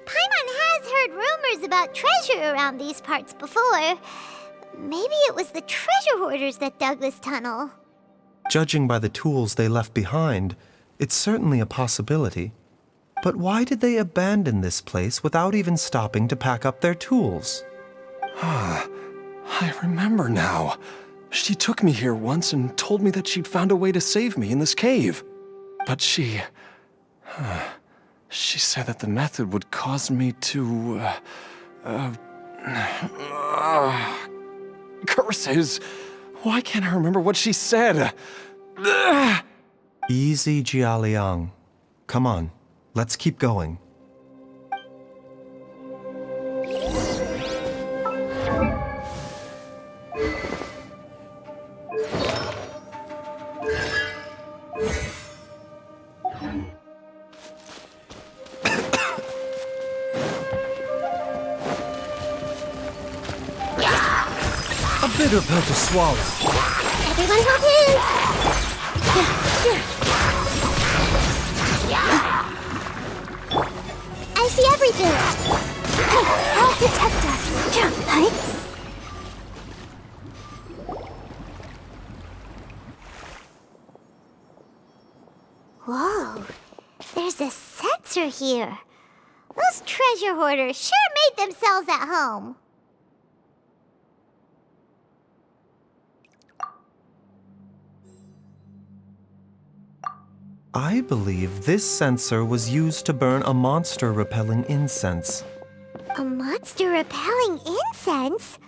Paimon has heard rumors about treasure around these parts before. Maybe it was the treasure hoarders that dug this tunnel. Judging by the tools they left behind, it's certainly a possibility. But why did they abandon this place without even stopping to pack up their tools? I remember now. She took me here once and told me that she'd found a way to save me in this cave. But she said that the method would cause me to, curses! Why can't I remember what she said? Easy, Jialiang. Come on, let's keep going. A bitter pill to swallow. Everyone hold hands! I see everything! I'll protect us! Whoa! There's a sensor here! Those treasure hoarders sure made themselves at home! I believe this sensor was used to burn a monster-repelling incense. A monster-repelling incense?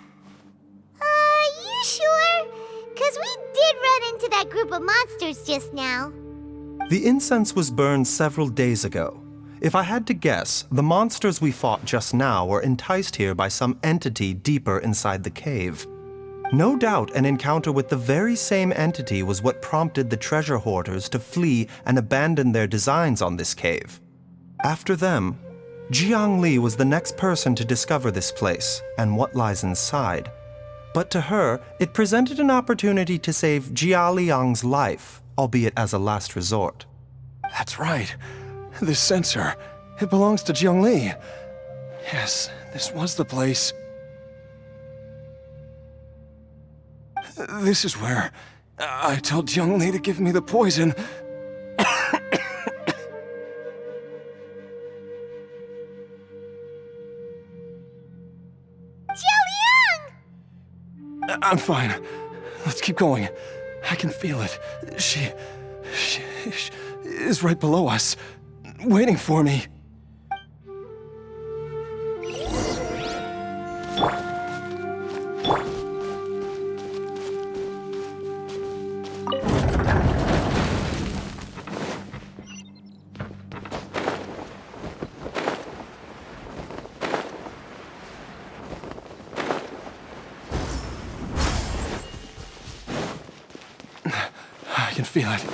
You sure? 'Cause we did run into that group of monsters just now. The incense was burned several days ago. If I had to guess, the monsters we fought just now were enticed here by some entity deeper inside the cave. No doubt an encounter with the very same entity was what prompted the treasure hoarders to flee and abandon their designs on this cave. After them, Jiang Li was the next person to discover this place and what lies inside. But to her, it presented an opportunity to save Jia Liang's life, albeit as a last resort. That's right. This sensor, it belongs to Jiang Li. Yes, this was the place. This is where I told Young Lee to give me the poison. I'm fine. Let's keep going. I can feel it. She is right below us, waiting for me. I can feel it.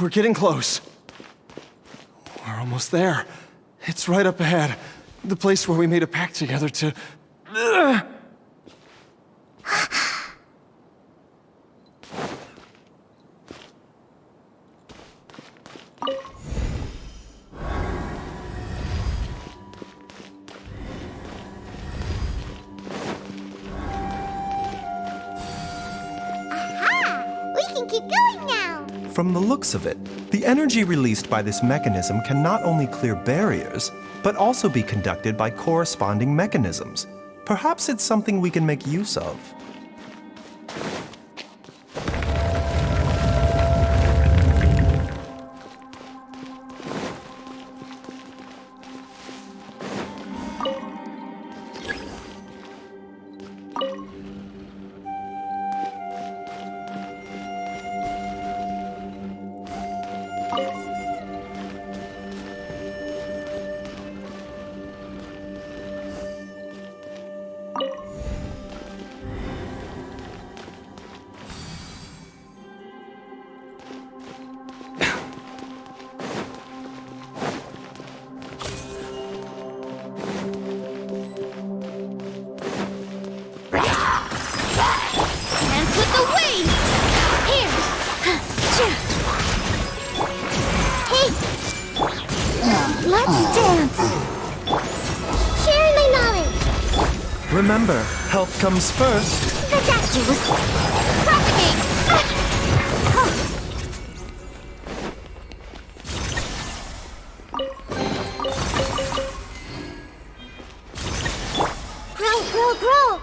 We're getting close. We're almost there. It's right up ahead. The place where we made a pact together to... From the looks of it, the energy released by this mechanism can not only clear barriers, but also be conducted by corresponding mechanisms. Perhaps it's something we can make use of. Remember, health comes first. The doctor was propagating. Grow.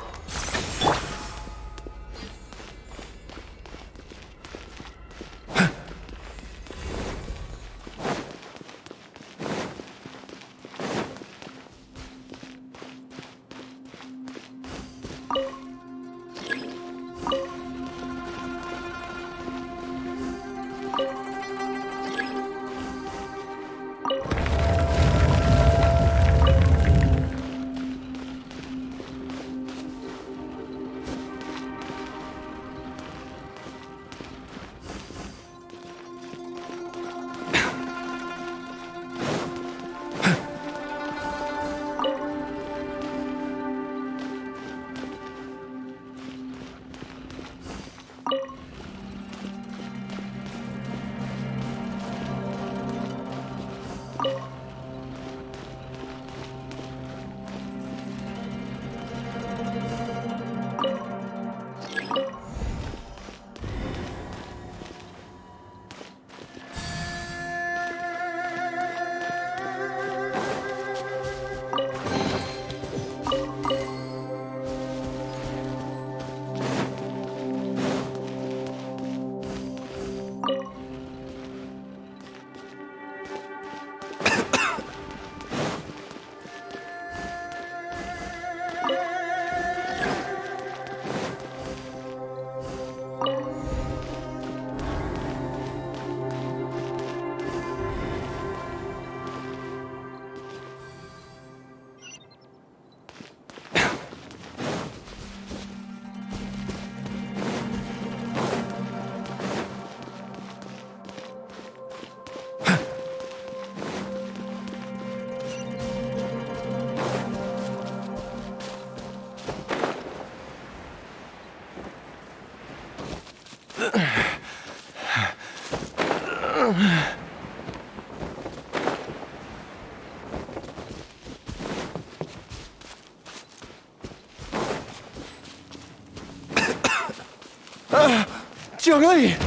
Jiangli!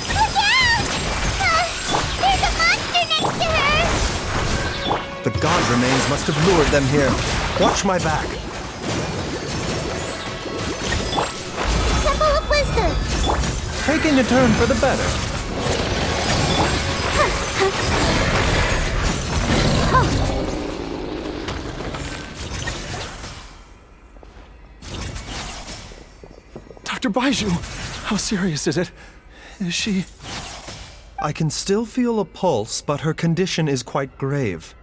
Look out! There's a monster next to her! The god remains must have lured them here. Watch my back. Temple of Wisdom! Taking a turn for the better. Dr. Baizhu, how serious is it? Is she... I can still feel a pulse, but her condition is quite grave.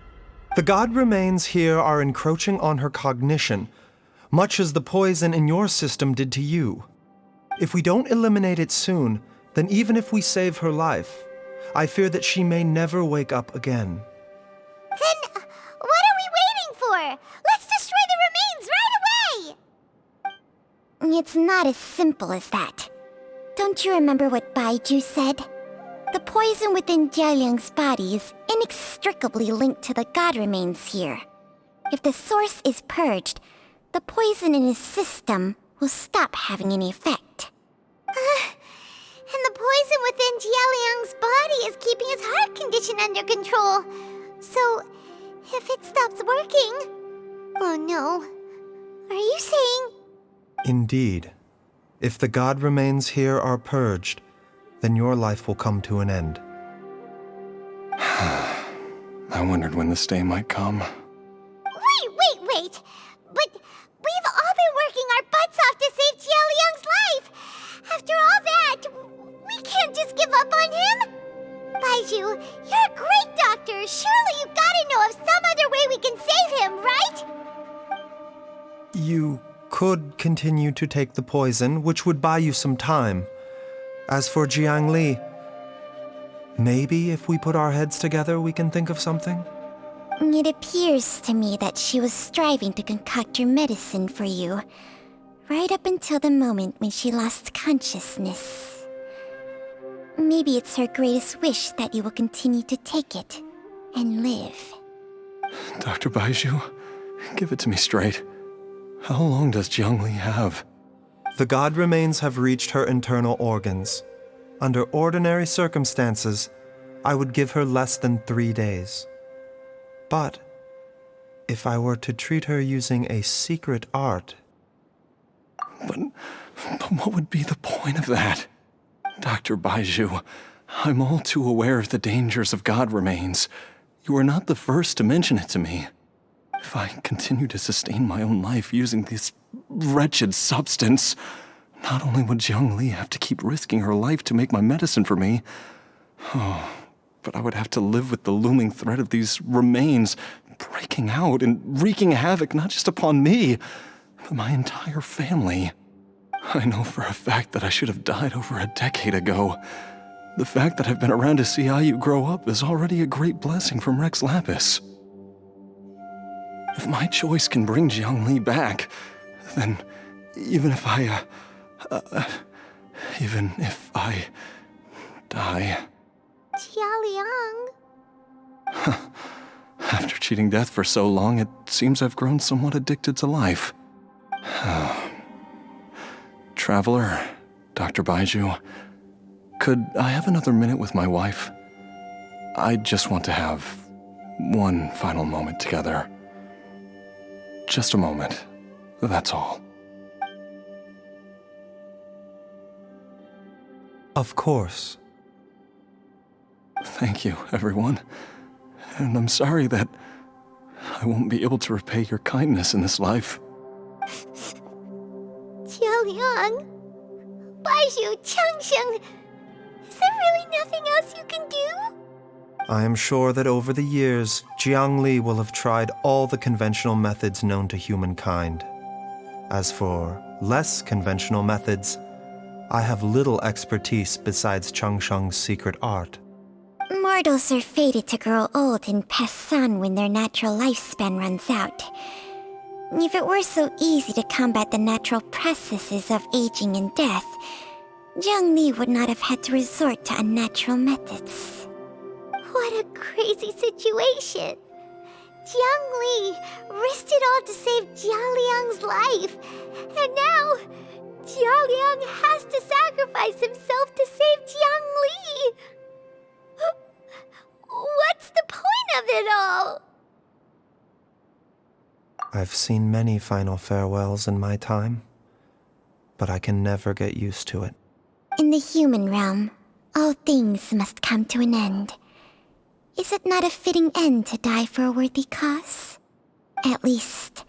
The god remains here are encroaching on her cognition, much as the poison in your system did to you. If we don't eliminate it soon, then even if we save her life, I fear that she may never wake up again. Then what are we waiting for? Let's destroy the remains right away! It's not as simple as that. Don't you remember what Baizhu said? The poison within Jialiang's body is inextricably linked to the god remains here. If the source is purged, the poison in his system will stop having any effect. And the poison within Jialiang's body is keeping his heart condition under control. So, if it stops working... Oh no. Are you saying... Indeed. If the god remains here are purged, then your life will come to an end. I wondered when this day might come. Wait! But we've all been working our butts off to save Jialiang's life! After all that, we can't just give up on him! Baizhu, you're a great doctor! Surely you gotta know of some other way we can save him, right? You could continue to take the poison, which would buy you some time. As for Jiangli, maybe if we put our heads together, we can think of something? It appears to me that she was striving to concoct your medicine for you, right up until the moment when she lost consciousness. Maybe it's her greatest wish that you will continue to take it and live. Dr. Baizhu, give it to me straight. How long does Jiangli have? The god remains have reached her internal organs. Under ordinary circumstances, I would give her less than 3 days. But if I were to treat her using a secret art... But what would be the point of that? Dr. Baizhu, I'm all too aware of the dangers of god remains. You are not the first to mention it to me. If I continue to sustain my own life using this wretched substance, not only would Jiangli have to keep risking her life to make my medicine for me, but I would have to live with the looming threat of these remains breaking out and wreaking havoc not just upon me, but my entire family. I know for a fact that I should have died over a decade ago. The fact that I've been around to see Ayu grow up is already a great blessing from Rex Lapis. If my choice can bring Jiangli back, then even if I die... Jialiang... After cheating death for so long, it seems I've grown somewhat addicted to life. Traveler, Dr. Baizhu, could I have another minute with my wife? I just want to have one final moment together. Just a moment, that's all. Of course. Thank you, everyone. And I'm sorry that I won't be able to repay your kindness in this life. Jialiang... Baizhu, Changsheng... Is there really nothing else you can do? I am sure that over the years, Jiangli will have tried all the conventional methods known to humankind. As for less conventional methods, I have little expertise besides Changsheng's secret art. Mortals are fated to grow old and pass on when their natural lifespan runs out. If it were so easy to combat the natural processes of aging and death, Jiangli would not have had to resort to unnatural methods. What a crazy situation! Jiangli risked it all to save Jialiang's life, and now Jialiang has to sacrifice himself to save Jiangli. What's the point of it all? I've seen many final farewells in my time, but I can never get used to it. In the human realm, all things must come to an end. Is it not a fitting end to die for a worthy cause? At least,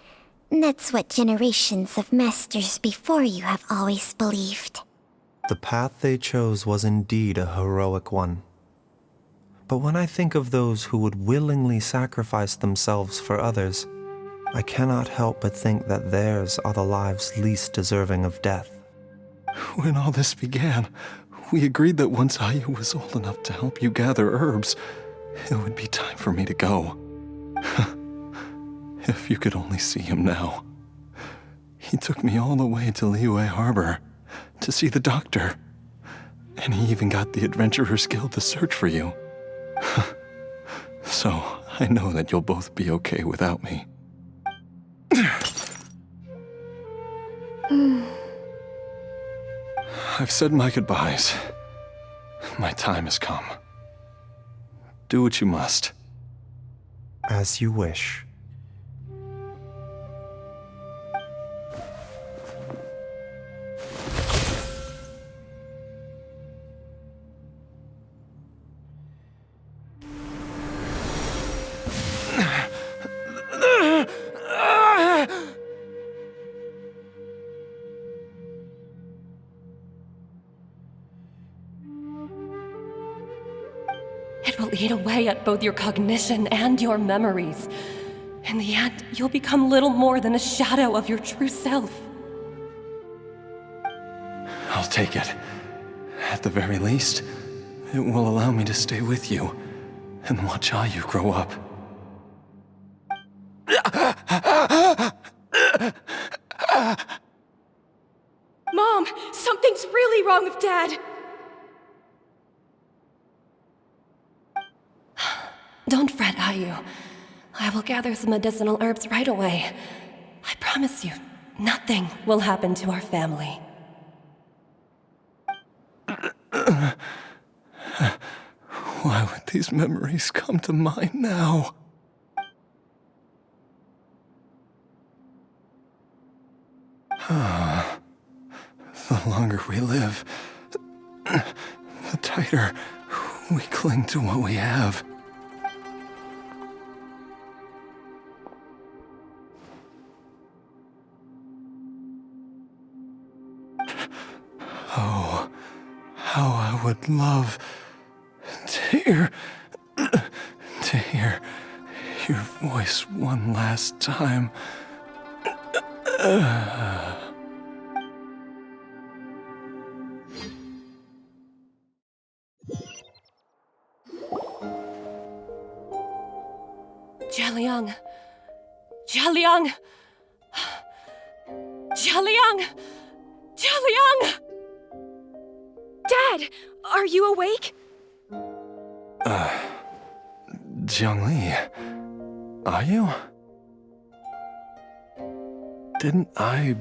that's what generations of masters before you have always believed. The path they chose was indeed a heroic one. But when I think of those who would willingly sacrifice themselves for others, I cannot help but think that theirs are the lives least deserving of death. When all this began, we agreed that once Ayu was old enough to help you gather herbs, it would be time for me to go. If you could only see him now. He took me all the way to Liyue Harbor to see the doctor. And he even got the Adventurers Guild to search for you. So, I know that you'll both be okay without me. I've said my goodbyes. My time has come. Do what you must. As you wish. It will eat away at both your cognition and your memories. In the end, you'll become little more than a shadow of your true self. I'll take it. At the very least, it will allow me to stay with you and watch Ayu grow up. Mom, something's really wrong with Dad. Don't fret, Ayu. I will gather some medicinal herbs right away. I promise you, nothing will happen to our family. Why would these memories come to mind now? The longer we live, the tighter we cling to what we have. Oh, how I would love to hear your voice one last time. Jialiang! Jialiang! Jialiang! Jialiang! Dad, are you awake? Jiangli, are you? Didn't I...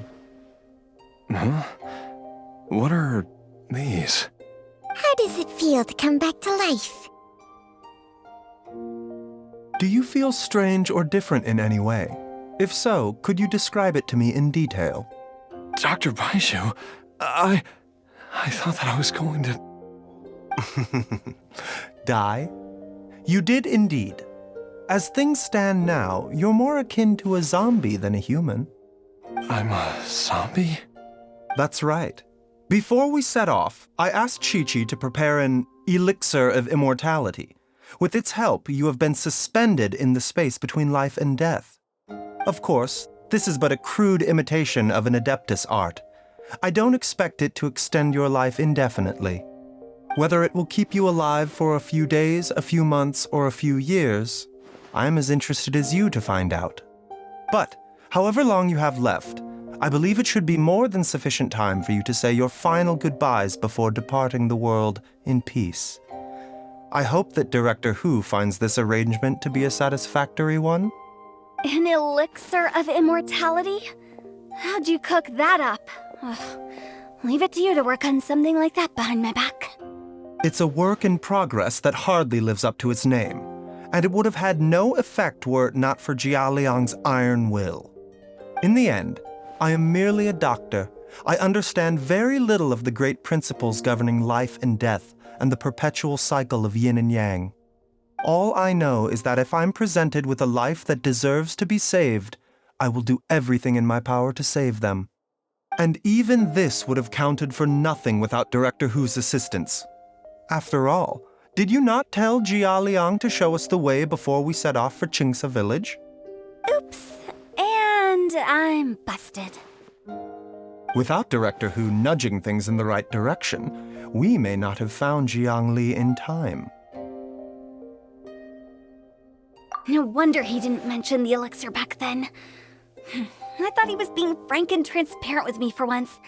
Huh? What are these? How does it feel to come back to life? Do you feel strange or different in any way? If so, could you describe it to me in detail? Dr. Baizhu, I thought that I was going to... Die? You did indeed. As things stand now, you're more akin to a zombie than a human. I'm a zombie? That's right. Before we set off, I asked Chi-Chi to prepare an elixir of immortality. With its help, you have been suspended in the space between life and death. Of course, this is but a crude imitation of an Adeptus art. I don't expect it to extend your life indefinitely. Whether it will keep you alive for a few days, a few months, or a few years, I'm as interested as you to find out. But, however long you have left, I believe it should be more than sufficient time for you to say your final goodbyes before departing the world in peace. I hope that Director Hu finds this arrangement to be a satisfactory one. An elixir of immortality? How'd you cook that up? Ugh, Leave it to you to work on something like that behind my back. It's a work in progress that hardly lives up to its name, and it would have had no effect were it not for Jialiang's iron will. In the end, I am merely a doctor. I understand very little of the great principles governing life and death and the perpetual cycle of yin and yang. All I know is that if I'm presented with a life that deserves to be saved, I will do everything in my power to save them. And even this would have counted for nothing without Director Hu's assistance. After all, did you not tell Jia Liang to show us the way before we set off for Qingce village? Oops. And I'm busted. Without Director Hu nudging things in the right direction, we may not have found Jiangli in time. No wonder he didn't mention the elixir back then. I thought he was being frank and transparent with me for once,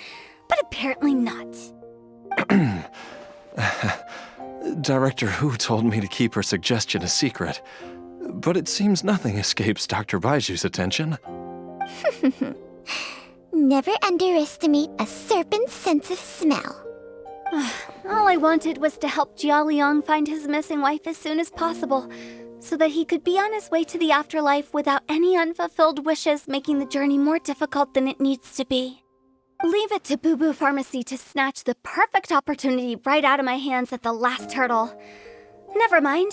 but apparently not. Director Hu told me to keep her suggestion a secret, but it seems nothing escapes Dr. Baizhu's attention. Never underestimate a serpent's sense of smell. All I wanted was to help Jialiang find his missing wife as soon as possible, so that he could be on his way to the afterlife without any unfulfilled wishes making the journey more difficult than it needs to be. Leave it to Boo Boo Pharmacy to snatch the perfect opportunity right out of my hands at the last hurdle. Never mind.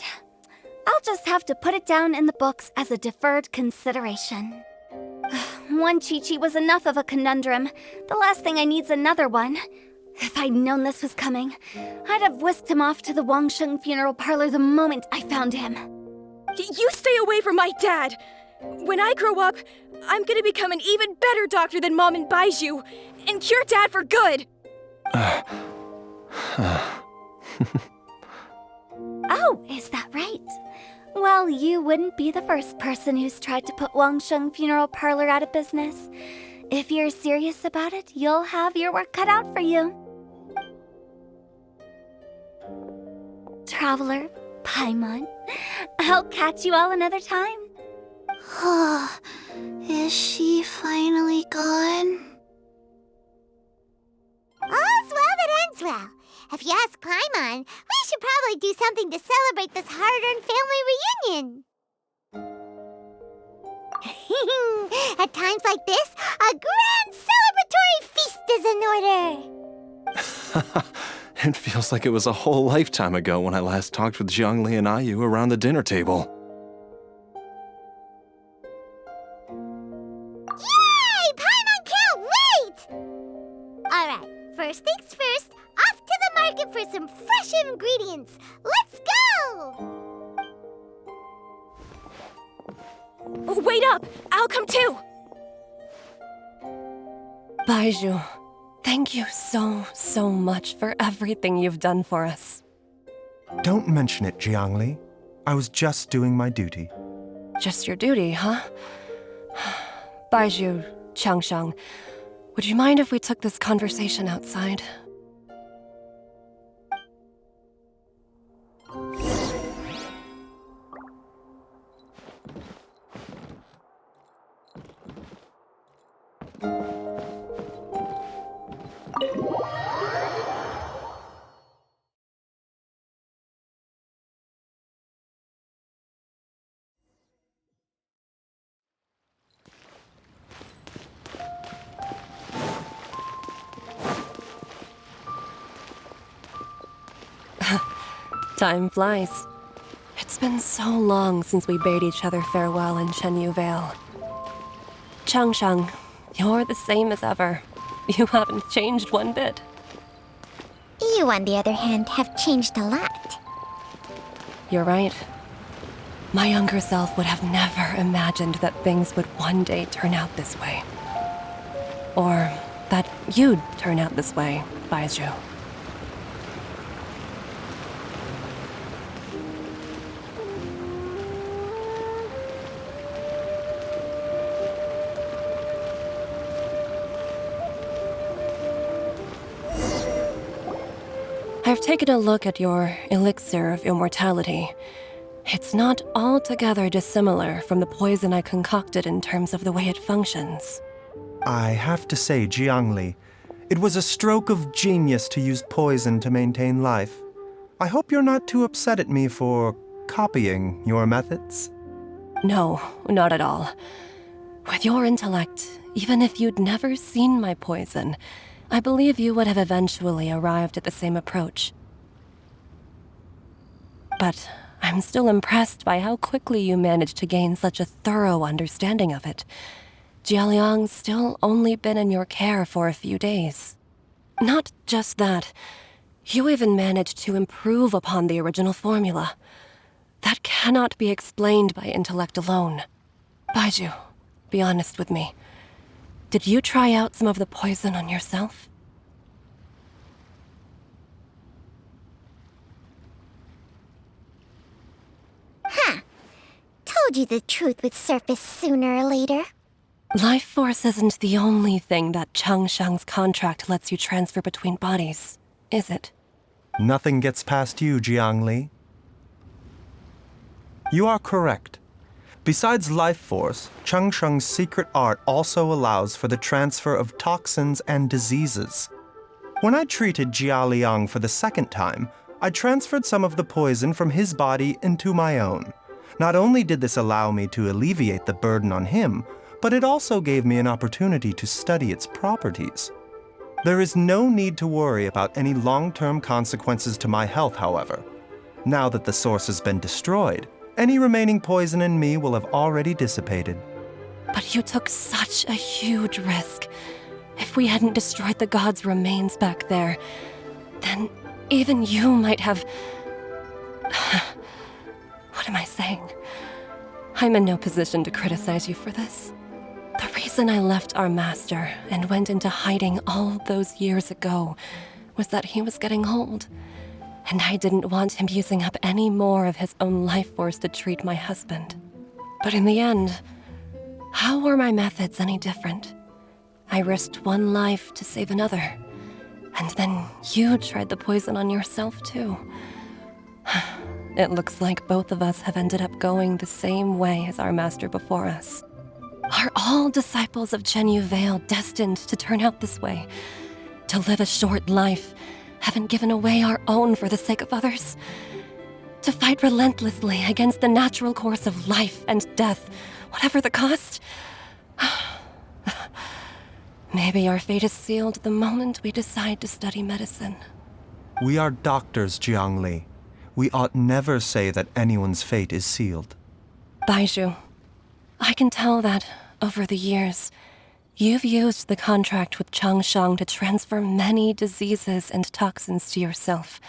I'll just have to put it down in the books as a deferred consideration. One Chi-Chi was enough of a conundrum. The last thing I need's another one. If I'd known this was coming, I'd have whisked him off to the Wangsheng funeral parlor the moment I found him. You stay away from my dad! When I grow up, I'm gonna become an even better doctor than Mom and Baizhu, and cure Dad for good! Oh, is that right? Well, you wouldn't be the first person who's tried to put Wangsheng Funeral Parlor out of business. If you're serious about it, you'll have your work cut out for you. Traveler, Paimon, I'll catch you all another time. Is she finally gone? All's well that ends well. If you ask Paimon, we should probably do something to celebrate this hard-earned family reunion. At times like this, a grand celebratory feast is in order. It feels like it was a whole lifetime ago when I last talked with Zhongli and Ayu around the dinner table. Yay! Paimon can't wait! Alright, first things first, off to the market for some fresh ingredients. Let's go! Wait up! I'll come too! Baizhu, thank you so much for everything you've done for us. Don't mention it, Jiangli. I was just doing my duty. Just your duty, huh? Baizhu, Changsheng, would you mind if we took this conversation outside? Time flies. It's been so long since we bade each other farewell in Chenyu Vale. Changsheng, you're the same as ever. You haven't changed one bit. You, on the other hand, have changed a lot. You're right. My younger self would have never imagined that things would one day turn out this way. Or that you'd turn out this way, Baizhu. I've taken a look at your elixir of immortality. It's not altogether dissimilar from the poison I concocted in terms of the way it functions. I have to say, Jiangli, It was a stroke of genius to use poison to maintain life. I hope you're not too upset at me for copying your methods. No, not at all. With your intellect, even if you'd never seen my poison, I believe you would have eventually arrived at the same approach. But I'm still impressed by how quickly you managed to gain such a thorough understanding of it. Jialiang's still only been in your care for a few days. Not just that, you even managed to improve upon the original formula. That cannot be explained by intellect alone. Baizhu, be honest with me. Did you try out some of the poison on yourself? Huh. Told you the truth would surface sooner or later. Life force isn't the only thing that Changshang's contract lets you transfer between bodies, is it? Nothing gets past you, Jiangli. You are correct. Besides life force, Changsheng's secret art also allows for the transfer of toxins and diseases. When I treated Jia Liang for the second time, I transferred some of the poison from his body into my own. Not only did this allow me to alleviate the burden on him, but it also gave me an opportunity to study its properties. There is no need to worry about any long-term consequences to my health, however. Now that the source has been destroyed, any remaining poison in me will have already dissipated. But you took such a huge risk. If we hadn't destroyed the god's remains back there, then even you might have... What am I saying? I'm in no position to criticize you for this. The reason I left our master and went into hiding all those years ago was that he was getting old, and I didn't want him using up any more of his own life force to treat my husband. But in the end, how were my methods any different? I risked one life to save another, and then you tried the poison on yourself too. It looks like both of us have ended up going the same way as our master before us. Are all disciples of Chenyu Vale destined to turn out this way? To live a short life, having given away our own for the sake of others? To fight relentlessly against the natural course of life and death, whatever the cost? Maybe our fate is sealed the moment we decide to study medicine. We are doctors, Jiangli. We ought never say that anyone's fate is sealed. Baizhu, I can tell that, over the years, you've used the contract with Changshang to transfer many diseases and toxins to yourself.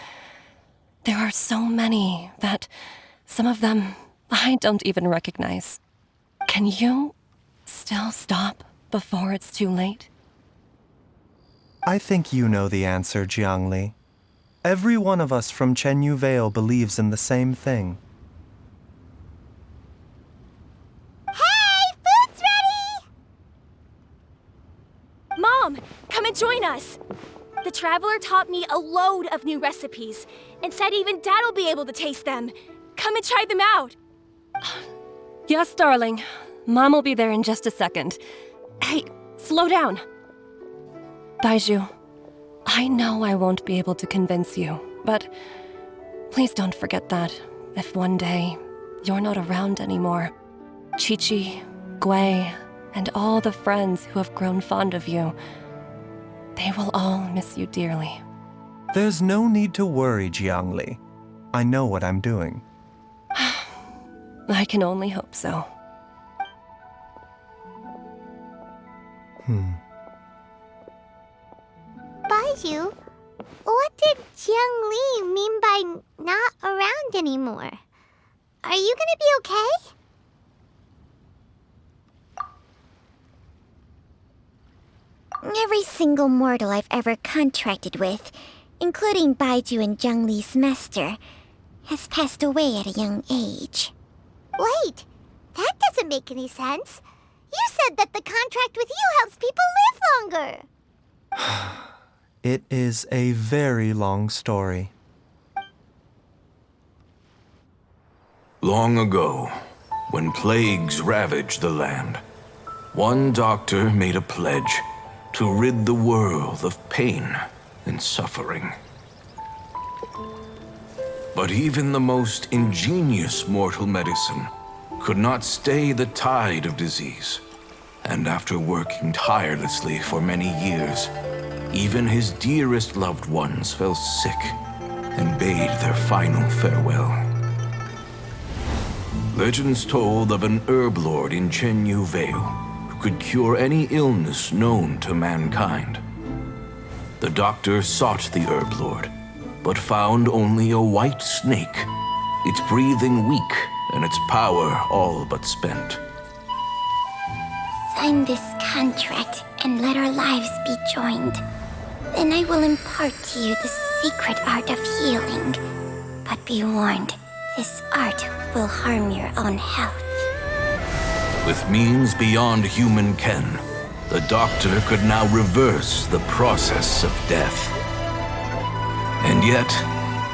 There are so many that some of them I don't even recognize. Can you still stop before it's too late? I think you know the answer, Jiangli. Every one of us from Chenyu Vale believes in the same thing. Hey, food's ready! Mom, come and join us. The Traveler taught me a load of new recipes and said even Dad'll be able to taste them. Come and try them out. Yes, darling. Mom will be there in just a second. Hey, slow down. Baizhu, I know I won't be able to convince you, but please don't forget that if one day you're not around anymore, Chi-Chi, Gui, and all the friends who have grown fond of you, they will all miss you dearly. There's no need to worry, Jiangli. I know what I'm doing. I can only hope so. Baizhu, what did Jiang Li mean by not around anymore? Are you gonna be okay? Every single mortal I've ever contracted with, including Baizhu and Zhang Li's master, has passed away at a young age. Wait, that doesn't make any sense. You said that the contract with you helps people live longer. It is a very long story. Long ago, when plagues ravaged the land, one doctor made a pledge to rid the world of pain and suffering. But even the most ingenious mortal medicine could not stay the tide of disease. And after working tirelessly for many years, even his dearest loved ones fell sick and bade their final farewell. Legends told of an herb lord in Chenyu Vale who could cure any illness known to mankind. The doctor sought the herb lord, but found only a white snake, its breathing weak and its power all but spent. Sign this contract and let our lives be joined. Then I will impart to you the secret art of healing. But be warned, this art will harm your own health. With means beyond human ken, the doctor could now reverse the process of death. And yet,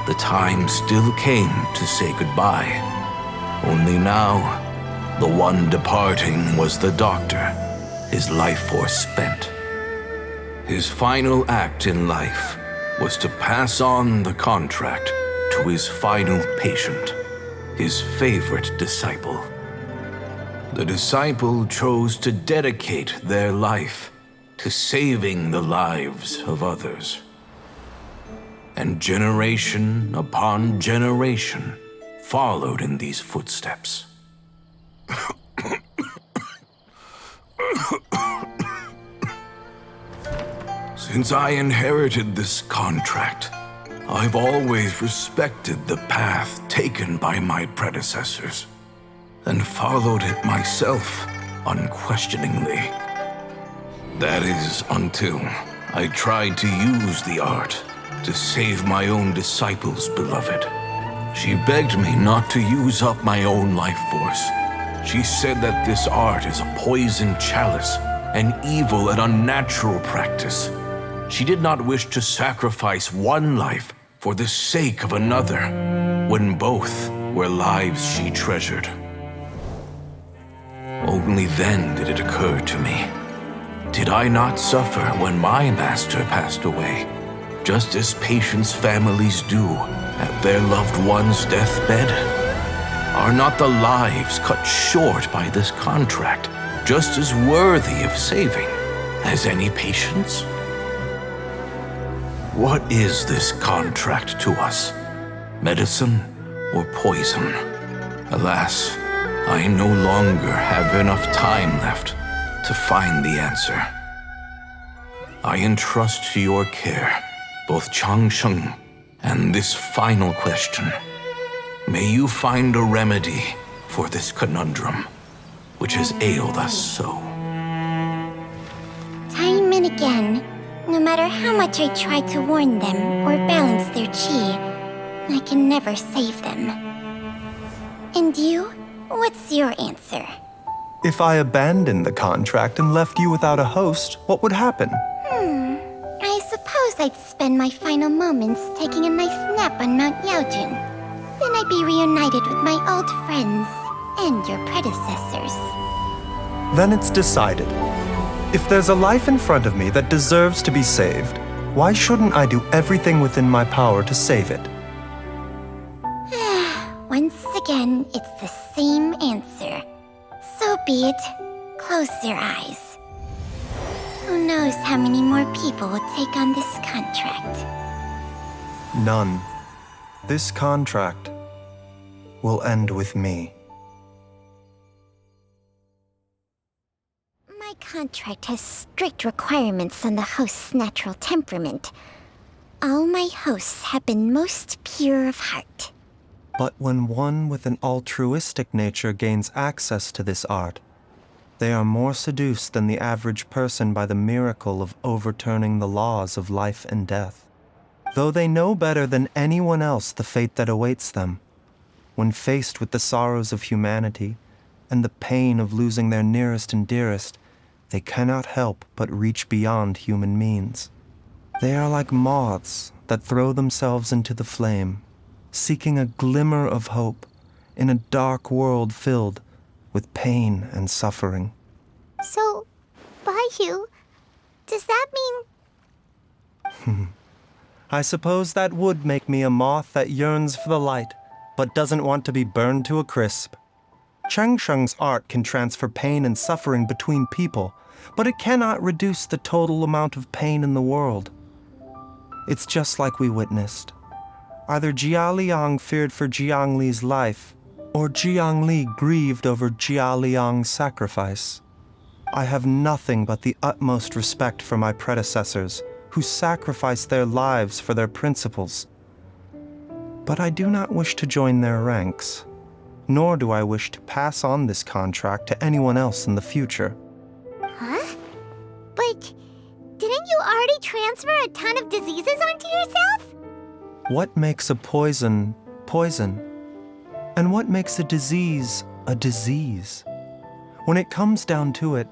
the time still came to say goodbye. Only now, the one departing was the doctor, his life force spent. His final act in life was to pass on the contract to his final patient, his favorite disciple. The disciple chose to dedicate their life to saving the lives of others. And generation upon generation followed in these footsteps. Since I inherited this contract, I've always respected the path taken by my predecessors and followed it myself unquestioningly. That is until I tried to use the art to save my own disciple's beloved. She begged me not to use up my own life force. She said that this art is a poisoned chalice, an evil and unnatural practice. She did not wish to sacrifice one life for the sake of another, when both were lives she treasured. Only then did it occur to me. Did I not suffer when my master passed away, just as patients' families do at their loved one's deathbed? Are not the lives cut short by this contract just as worthy of saving as any patients? What is this contract to us? Medicine or poison? Alas, I no longer have enough time left to find the answer. I entrust to your care both Changsheng and this final question. May you find a remedy for this conundrum, which has ailed us so. Time and again, no matter how much I try to warn them or balance their chi, I can never save them. And you? What's your answer? If I abandoned the contract and left you without a host, what would happen? I suppose I'd spend my final moments taking a nice nap on Mount Yaojun. Then I'd be reunited with my old friends and your predecessors. Then it's decided. If there's a life in front of me that deserves to be saved, why shouldn't I do everything within my power to save it? Once again, it's the same answer. So be it. Close your eyes. Who knows how many more people will take on this contract? None. This contract will end with me. My contract has strict requirements on the host's natural temperament. All my hosts have been most pure of heart. But when one with an altruistic nature gains access to this art, they are more seduced than the average person by the miracle of overturning the laws of life and death. Though they know better than anyone else the fate that awaits them, when faced with the sorrows of humanity and the pain of losing their nearest and dearest, they cannot help but reach beyond human means. They are like moths that throw themselves into the flame, seeking a glimmer of hope in a dark world filled with pain and suffering. So, Baizhu, Does that mean... I suppose that would make me a moth that yearns for the light, but doesn't want to be burned to a crisp. Cheng Sheng's art can transfer pain and suffering between people, but it cannot reduce the total amount of pain in the world. It's just like we witnessed. Either Jia Liang feared for Jiang Li's life, or Jiang Li grieved over Jia Liang's sacrifice. I have nothing but the utmost respect for my predecessors, who sacrificed their lives for their principles. But I do not wish to join their ranks, nor do I wish to pass on this contract to anyone else in the future. Huh? But didn't you already transfer a ton of diseases onto yourself? What makes a poison poison? And what makes a disease a disease? When it comes down to it,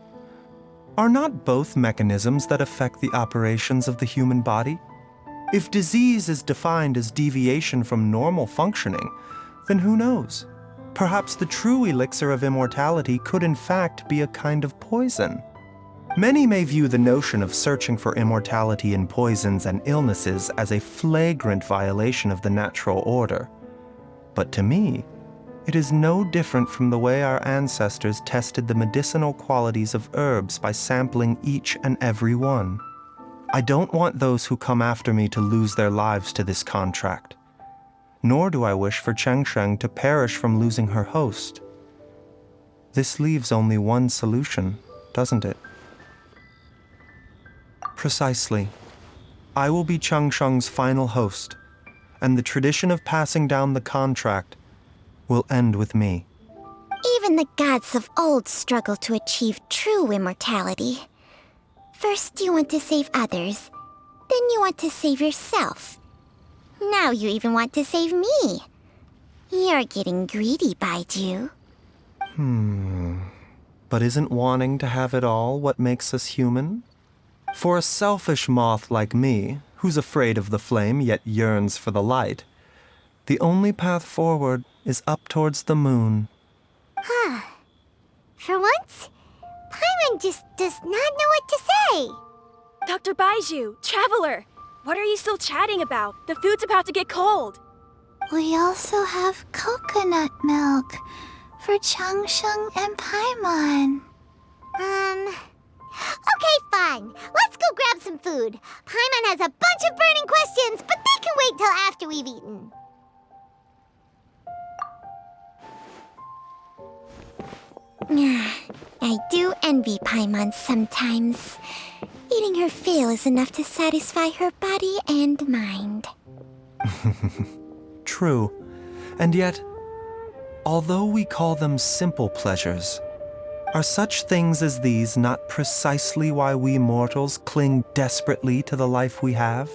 are not both mechanisms that affect the operations of the human body? If disease is defined as deviation from normal functioning, then who knows? Perhaps the true elixir of immortality could in fact be a kind of poison. Many may view the notion of searching for immortality in poisons and illnesses as a flagrant violation of the natural order. But to me, it is no different from the way our ancestors tested the medicinal qualities of herbs by sampling each and every one. I don't want those who come after me to lose their lives to this contract. Nor do I wish for Cheng Sheng to perish from losing her host. This leaves only one solution, doesn't it? Precisely. I will be Cheng Sheng's final host, and the tradition of passing down the contract will end with me. Even the gods of old struggle to achieve true immortality. First you want to save others, then you want to save yourself. Now you even want to save me. You're getting greedy, Baizhu. But isn't wanting to have it all what makes us human? For a selfish moth like me, who's afraid of the flame yet yearns for the light, the only path forward is up towards the moon. For once, Paimon just does not know what to say. Dr. Baizhu, Traveler, what are you still chatting about? The food's about to get cold. We also have coconut milk for Cheng Sheng and Paimon. Okay, fine. Let's go grab some food. Paimon has a bunch of burning questions, but they can wait till after we've eaten. I do envy Paimon sometimes. Eating her fill is enough to satisfy her body and mind. True. And yet, although we call them simple pleasures, are such things as these not precisely why we mortals cling desperately to the life we have?